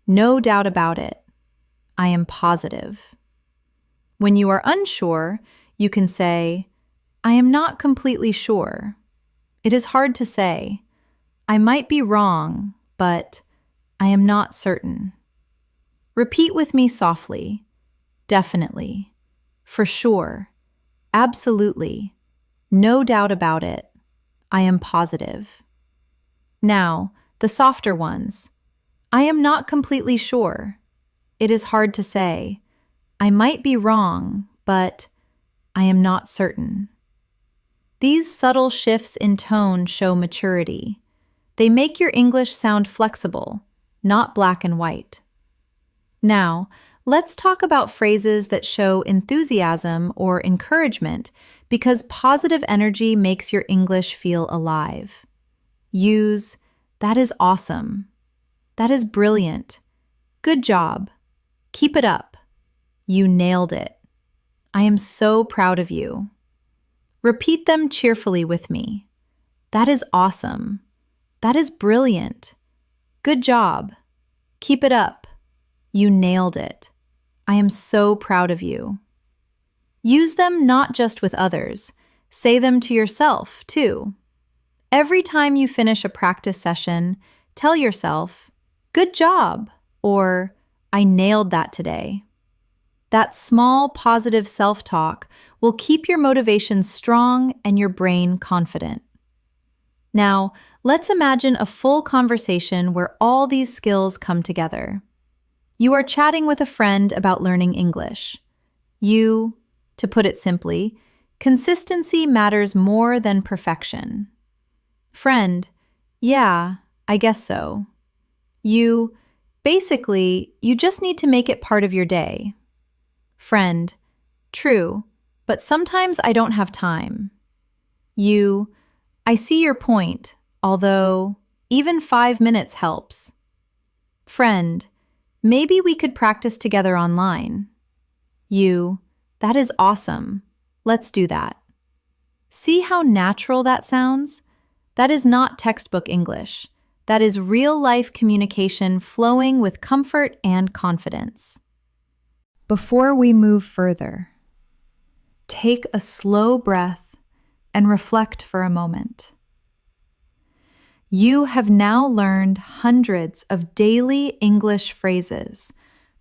no doubt about it, I am positive. When you are unsure, you can say, I am not completely sure. It is hard to say. I might be wrong, but I am not certain. Repeat with me softly. Definitely. For sure. Absolutely. No doubt about it. I am positive. Now, the softer ones. I am not completely sure. It is hard to say. I might be wrong, but I am not certain. These subtle shifts in tone show maturity. They make your English sound flexible, not black and white. Now, let's talk about phrases that show enthusiasm or encouragement because positive energy makes your English feel alive. Use, "That is awesome." "That is brilliant." "Good job." "Keep it up." "You nailed it." "I am so proud of you." Repeat them cheerfully with me. "That is awesome." "That is brilliant." "Good job." "Keep it up." "You nailed it." "I am so proud of you." Use them not just with others. Say them to yourself, too. Every time you finish a practice session, tell yourself, "Good job," or "I nailed that today." That small, positive self-talk will keep your motivation strong and your brain confident. Now, let's imagine a full conversation where all these skills come together. You are chatting with a friend about learning English. To put it simply, consistency matters more than perfection. Friend, "Yeah, I guess so." Basically, you just need to make it part of your day. Friend, "True, but sometimes I don't have time." "I see your point, although even 5 minutes helps." Friend, "Maybe we could practice together online." "That is awesome. Let's do that." See how natural that sounds? That is not textbook English. That is real-life communication flowing with comfort and confidence. Before we move further, take a slow breath and reflect for a moment. You have now learned hundreds of daily English phrases,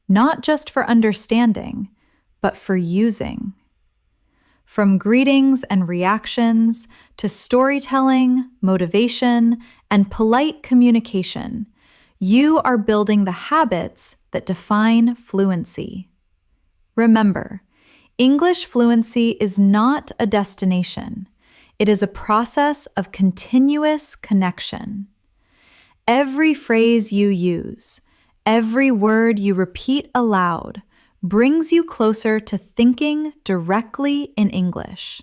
not just for understanding, but for using. From greetings and reactions to storytelling, motivation, and polite communication, you are building the habits that define fluency. Remember, English fluency is not a destination. It is a process of continuous connection. Every phrase you use, every word you repeat aloud, brings you closer to thinking directly in English.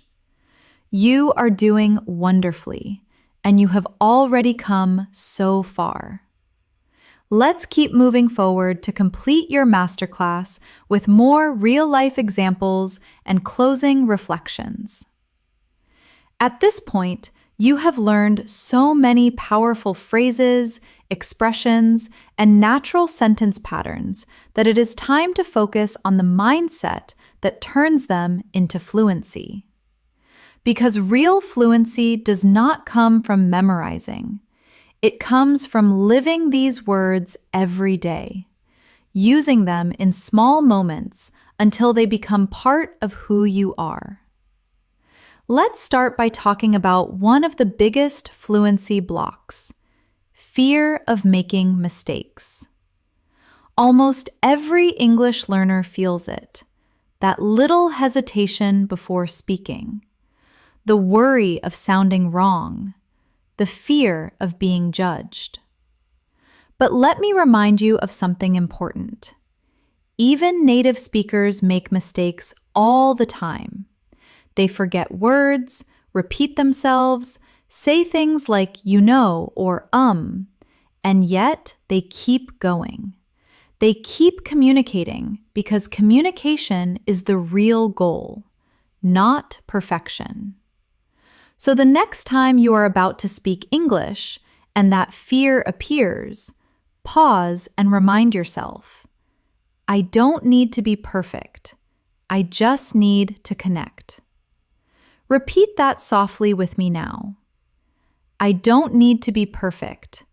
You are doing wonderfully, and you have already come so far. Let's keep moving forward to complete your masterclass with more real-life examples and closing reflections. At this point, you have learned so many powerful phrases, expressions, and natural sentence patterns that it is time to focus on the mindset that turns them into fluency. Because real fluency does not come from memorizing. It comes from living these words every day, using them in small moments until they become part of who you are. Let's start by talking about one of the biggest fluency blocks: fear of making mistakes. Almost every English learner feels it, that little hesitation before speaking, the worry of sounding wrong, the fear of being judged. But let me remind you of something important. Even native speakers make mistakes all the time. They forget words, repeat themselves, say things like or and yet they keep going. They keep communicating because communication is the real goal, not perfection. So the next time you are about to speak English and that fear appears, pause and remind yourself, I don't need to be perfect. I just need to connect. Repeat that softly with me now. I don't need to be perfect.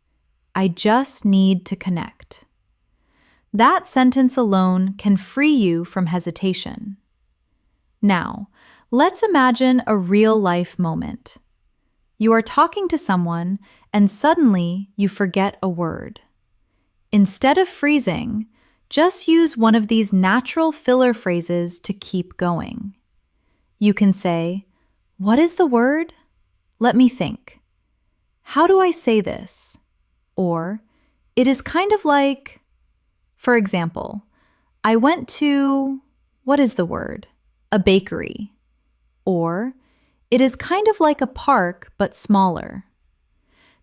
I just need to connect. That sentence alone can free you from hesitation. Now, let's imagine a real-life moment. You are talking to someone and suddenly you forget a word. Instead of freezing, just use one of these natural filler phrases to keep going. You can say, "What is the word? Let me think. How do I say this?" Or, "It is kind of like..." For example, I went to, what is the word? A bakery. Or, it is kind of like a park but smaller.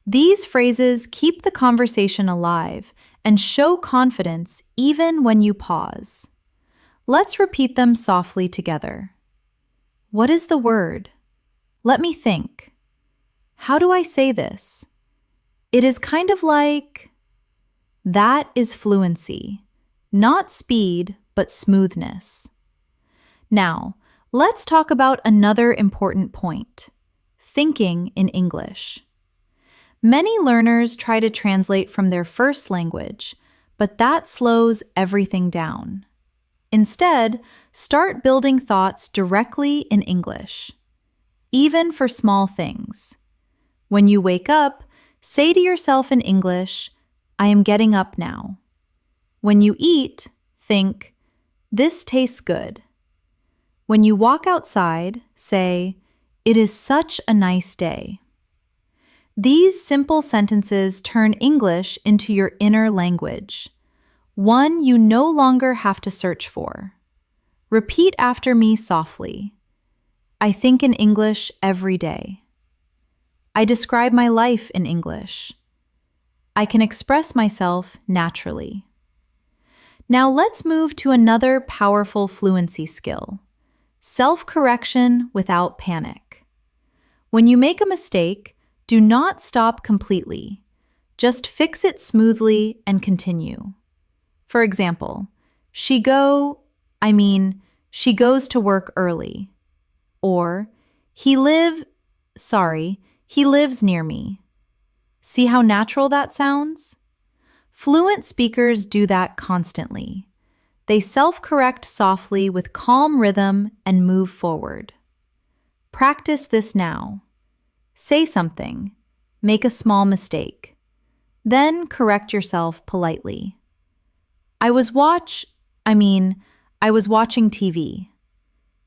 These phrases keep the conversation alive and show confidence even when you pause. Let's repeat them softly together. What is the word? Let me think. How do I say this? It is kind of like... That is fluency. Not speed, but smoothness. Now, let's talk about another important point: thinking in English. Many learners try to translate from their first language, but that slows everything down. Instead, start building thoughts directly in English, even for small things. When you wake up, say to yourself in English, "I am getting up now." When you eat, think, "This tastes good." When you walk outside, say, "It is such a nice day." These simple sentences turn English into your inner language, one you no longer have to search for. Repeat after me softly. I think in English every day. I describe my life in English. I can express myself naturally. Now let's move to another powerful fluency skill: self-correction without panic. When you make a mistake, do not stop completely. Just fix it smoothly and continue. For example, she goes to work early. Or, he lives near me. See how natural that sounds? Fluent speakers do that constantly. They self-correct softly with calm rhythm and move forward. Practice this now. Say something. Make a small mistake. Then correct yourself politely. I was watching TV.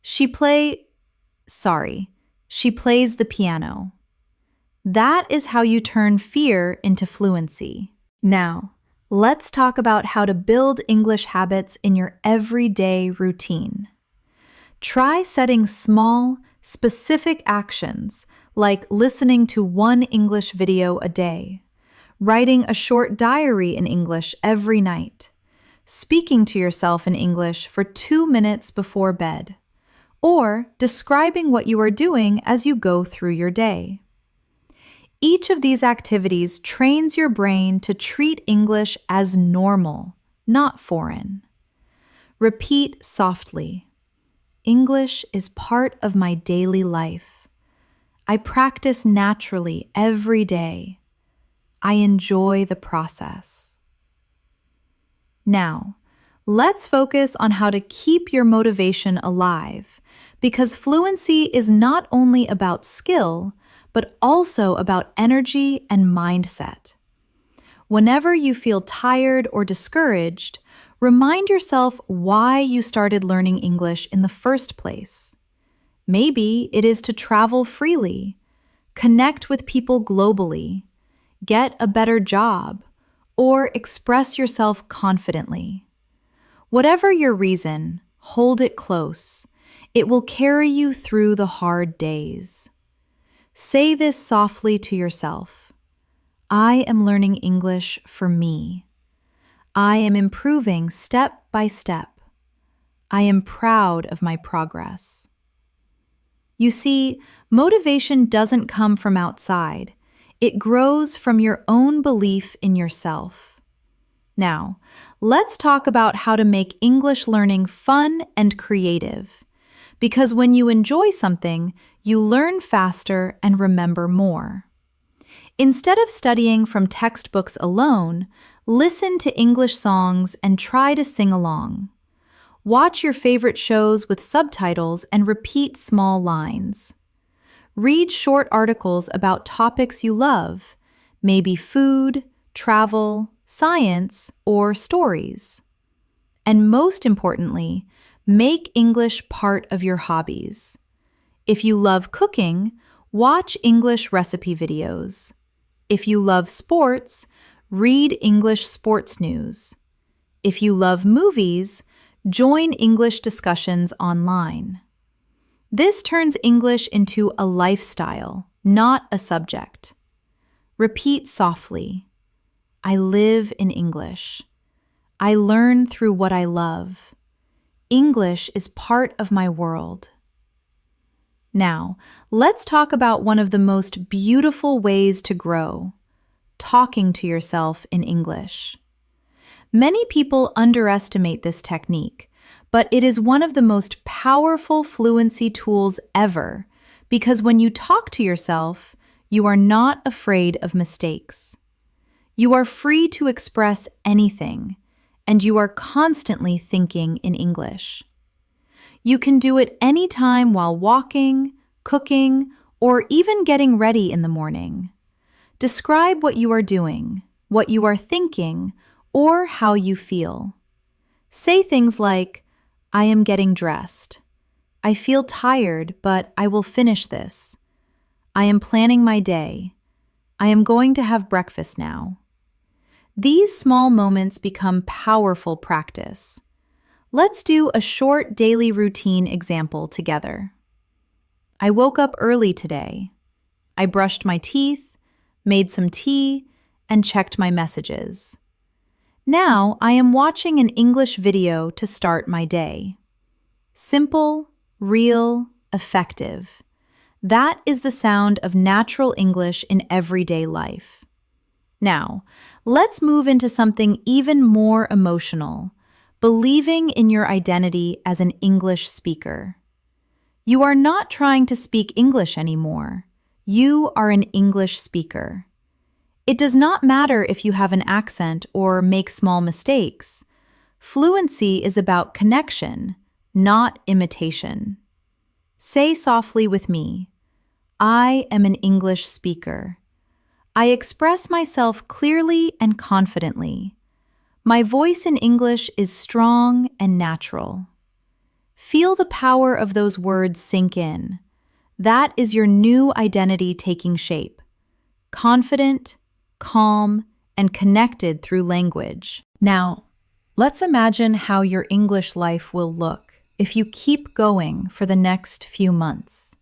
She plays the piano. That is how you turn fear into fluency. Now, let's talk about how to build English habits in your everyday routine. Try setting small, specific actions like listening to one English video a day, writing a short diary in English every night, speaking to yourself in English for 2 minutes before bed, or describing what you are doing as you go through your day. Each of these activities trains your brain to treat English as normal, not foreign. Repeat softly. English is part of my daily life. I practice naturally every day. I enjoy the process. Now, let's focus on how to keep your motivation alive, because fluency is not only about skill, but also about energy and mindset. Whenever you feel tired or discouraged, remind yourself why you started learning English in the first place. Maybe it is to travel freely, connect with people globally, get a better job, or express yourself confidently. Whatever your reason, hold it close. It will carry you through the hard days. Say this softly to yourself. I am learning English for me. I am improving step by step. I am proud of my progress. You see, motivation doesn't come from outside. It grows from your own belief in yourself. Now, let's talk about how to make English learning fun and creative. Because when you enjoy something, you learn faster and remember more. Instead of studying from textbooks alone, listen to English songs and try to sing along. Watch your favorite shows with subtitles and repeat small lines. Read short articles about topics you love, maybe food, travel, science, or stories. And most importantly, make English part of your hobbies. If you love cooking, watch English recipe videos. If you love sports, read English sports news. If you love movies, Join English discussions online. This turns English into a lifestyle, not a subject. Repeat softly. I live in English. I learn through what I love. English is part of my world. Now, let's talk about one of the most beautiful ways to grow, talking to yourself in English. Many people underestimate this technique, but it is one of the most powerful fluency tools ever because when you talk to yourself, you are not afraid of mistakes. You are free to express anything, and you are constantly thinking in English. You can do it anytime while walking, cooking, or even getting ready in the morning. Describe what you are doing, what you are thinking, or how you feel. Say things like, I am getting dressed. I feel tired, but I will finish this. I am planning my day. I am going to have breakfast now. These small moments become powerful practice. Let's do a short daily routine example together. I woke up early today. I brushed my teeth, made some tea, and checked my messages. Now I am watching an English video to start my day. Simple, real, effective. That is the sound of natural English in everyday life. Now, let's move into something even more emotional, believing in your identity as an English speaker. You are not trying to speak English anymore. You are an English speaker. It does not matter if you have an accent or make small mistakes. Fluency is about connection, not imitation. Say softly with me, I am an English speaker. I express myself clearly and confidently. My voice in English is strong and natural. Feel the power of those words sink in. That is your new identity taking shape. Confident, calm, and connected through language. Now, let's imagine how your English life will look if you keep going for the next few months.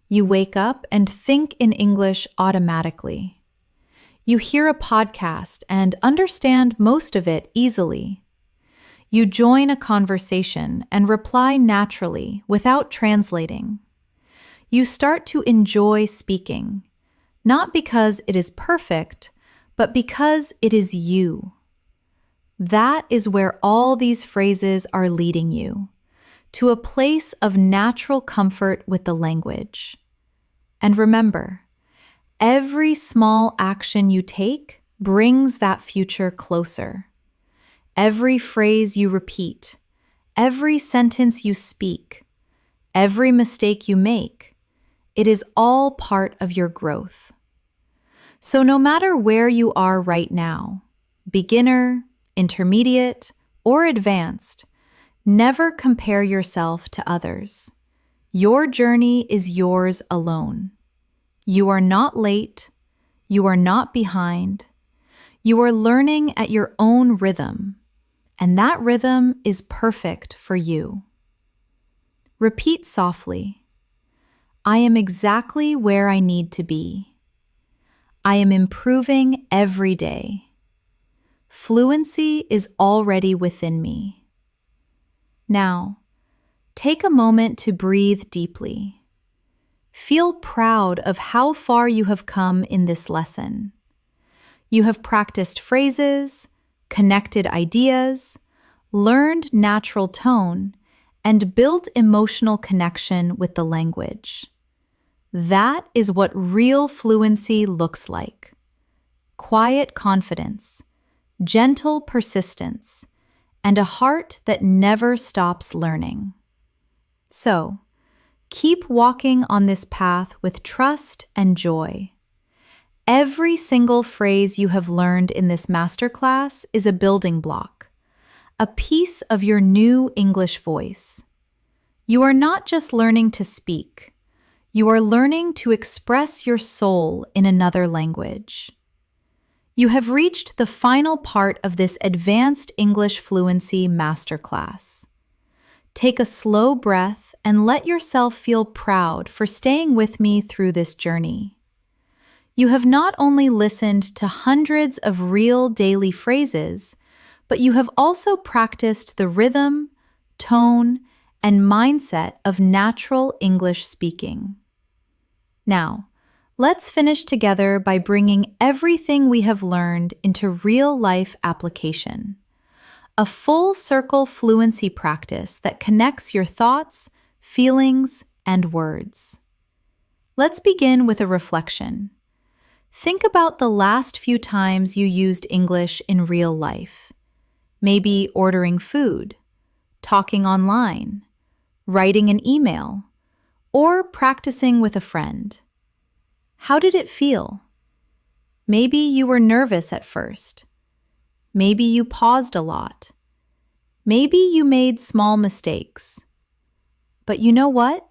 You wake up and think in English automatically. You hear a podcast and understand most of it easily. You join a conversation and reply naturally without translating. You start to enjoy speaking, not because it is perfect, but because it is you. That is where all these phrases are leading you, to a place of natural comfort with the language. And remember, every small action you take brings that future closer. Every phrase you repeat, every sentence you speak, every mistake you make, it is all part of your growth. So no matter where you are right now, beginner, intermediate, or advanced, never compare yourself to others. Your journey is yours alone. You are not late. You are not behind. You are learning at your own rhythm, and that rhythm is perfect for you. Repeat softly. I am exactly where I need to be. I am improving every day. Fluency is already within me. Now, take a moment to breathe deeply. Feel proud of how far you have come in this lesson. You have practiced phrases, connected ideas, learned natural tone, and built emotional connection with the language. That is what real fluency looks like. Quiet confidence, gentle persistence, and a heart that never stops learning. So, keep walking on this path with trust and joy. Every single phrase you have learned in this masterclass is a building block, a piece of your new English voice. You are not just learning to speak, you are learning to express your soul in another language. You have reached the final part of this advanced English fluency masterclass. Take a slow breath and let yourself feel proud for staying with me through this journey. You have not only listened to hundreds of real daily phrases, but you have also practiced the rhythm, tone, and mindset of natural English speaking. Now, let's finish together by bringing everything we have learned into real-life application. A full-circle fluency practice that connects your thoughts, feelings, and words. Let's begin with a reflection. Think about the last few times you used English in real life. Maybe ordering food, talking online, writing an email, or practicing with a friend. How did it feel? Maybe you were nervous at first. Maybe you paused a lot. Maybe you made small mistakes. But you know what?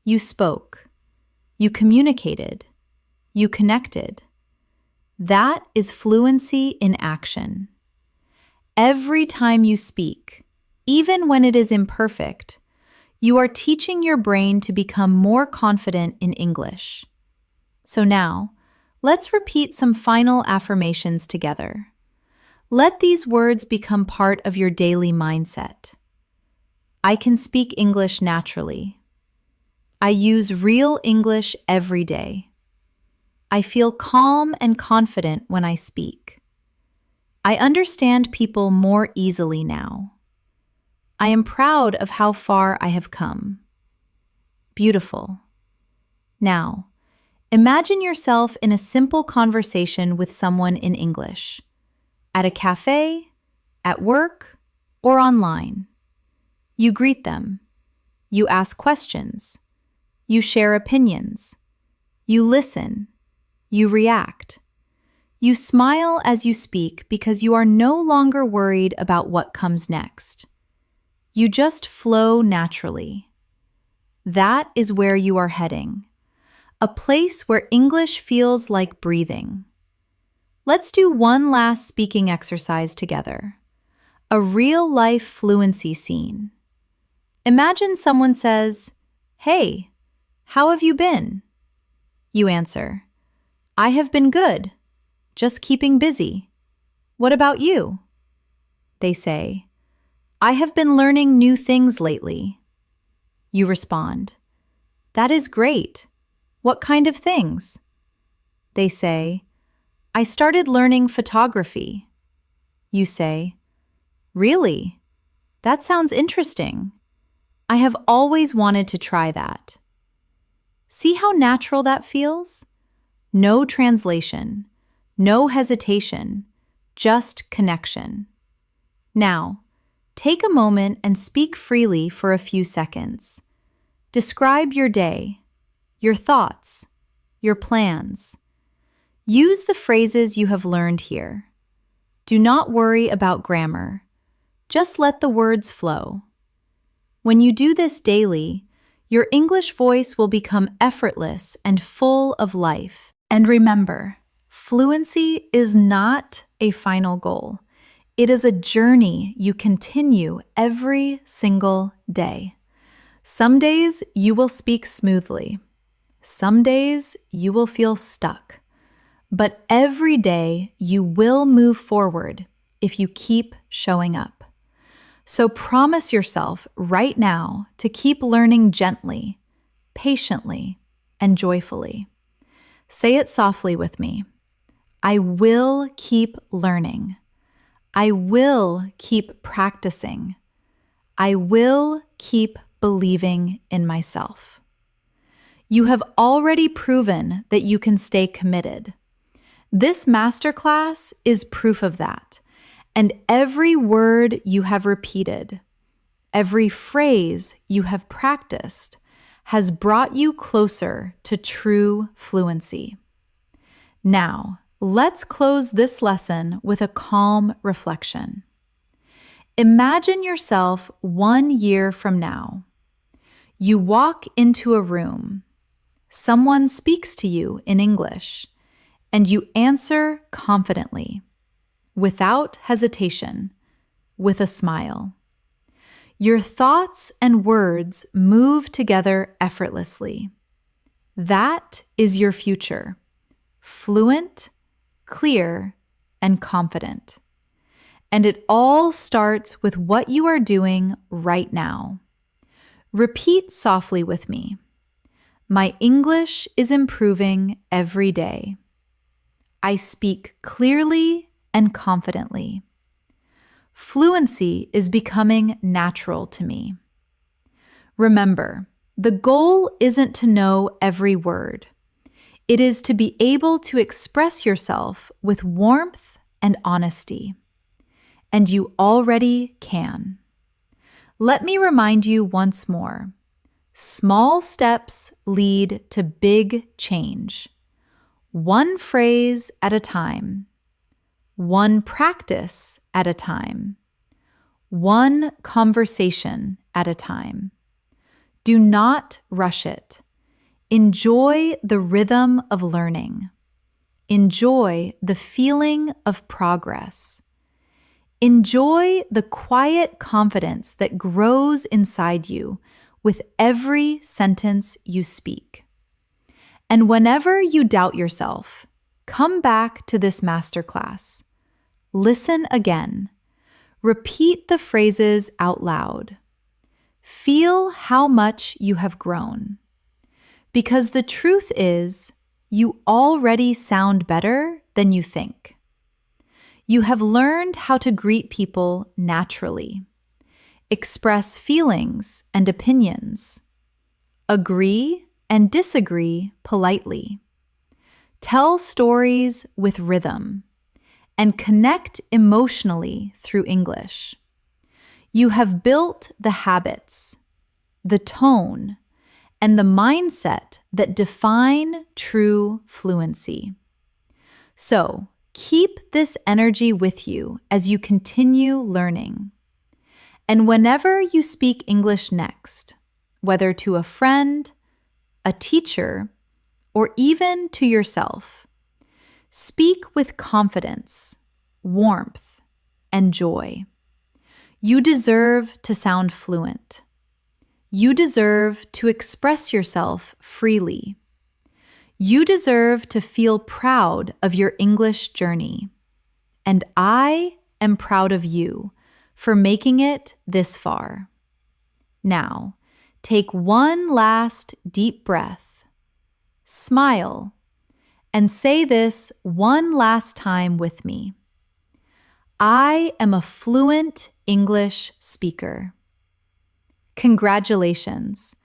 You spoke. You communicated. You connected. That is fluency in action. Every time you speak, even when it is imperfect, you are teaching your brain to become more confident in English. So now, let's repeat some final affirmations together. Let these words become part of your daily mindset. I can speak English naturally. I use real English every day. I feel calm and confident when I speak. I understand people more easily now. I am proud of how far I have come. Beautiful. Now, imagine yourself in a simple conversation with someone in English, at a cafe, at work, or online. You greet them. You ask questions. You share opinions. You listen. You react. You smile as you speak because you are no longer worried about what comes next. You just flow naturally. That is where you are heading. A place where English feels like breathing. Let's do one last speaking exercise together. A real-life fluency scene. Imagine someone says, "Hey, how have you been?" You answer, "I have been good, just keeping busy. What about you?" They say, "I have been learning new things lately." You respond, "That is great. What kind of things?" They say, "I started learning photography." You say, "Really? That sounds interesting. I have always wanted to try that." See how natural that feels? No translation, no hesitation, just connection. Now, take a moment and speak freely for a few seconds. Describe your day, your thoughts, your plans. Use the phrases you have learned here. Do not worry about grammar. Just let the words flow. When you do this daily, your English voice will become effortless and full of life. And remember, fluency is not a final goal. It is a journey you continue every single day. Some days you will speak smoothly. Some days you will feel stuck. But every day you will move forward if you keep showing up. So promise yourself right now to keep learning gently, patiently, and joyfully. Say it softly with me. I will keep learning. I will keep practicing. I will keep believing in myself. You have already proven that you can stay committed. This masterclass is proof of that. And every word you have repeated, every phrase you have practiced, has brought you closer to true fluency. Now, let's close this lesson with a calm reflection. Imagine yourself 1 year from now. You walk into a room. Someone speaks to you in English, and you answer confidently, without hesitation, with a smile. Your thoughts and words move together effortlessly. That is your future, fluent, clear, and confident. And it all starts with what you are doing right now. Repeat softly with me. My English is improving every day. I speak clearly and confidently. Fluency is becoming natural to me. Remember, the goal isn't to know every word. It is to be able to express yourself with warmth and honesty. And you already can. Let me remind you once more. Small steps lead to big change. One phrase at a time. One practice at a time. One conversation at a time. Do not rush it. Enjoy the rhythm of learning. Enjoy the feeling of progress. Enjoy the quiet confidence that grows inside you with every sentence you speak. And whenever you doubt yourself, come back to this masterclass. Listen again. Repeat the phrases out loud. Feel how much you have grown. Because the truth is, you already sound better than you think. You have learned how to greet people naturally, express feelings and opinions, agree and disagree politely, tell stories with rhythm, and connect emotionally through English. You have built the habits, the tone, and the mindset that define true fluency. So, keep this energy with you as you continue learning. And whenever you speak English next, whether to a friend, a teacher, or even to yourself, speak with confidence, warmth, and joy. You deserve to sound fluent. You deserve to express yourself freely. You deserve to feel proud of your English journey. And I am proud of you for making it this far. Now, take one last deep breath, smile, and say this one last time with me. I am a fluent English speaker. Congratulations!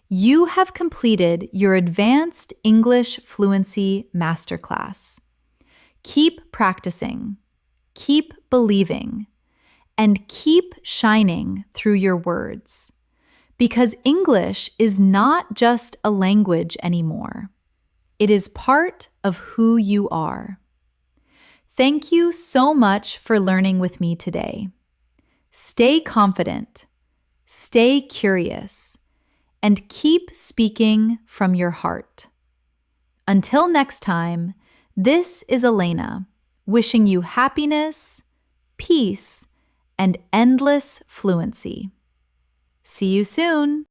You have completed your Advanced English Fluency Masterclass. Keep practicing, keep believing, and keep shining through your words. Because English is not just a language anymore. It is part of who you are. Thank you so much for learning with me today. Stay confident, stay curious, and keep speaking from your heart. Until next time, this is Elena, wishing you happiness, peace, and endless fluency. See you soon!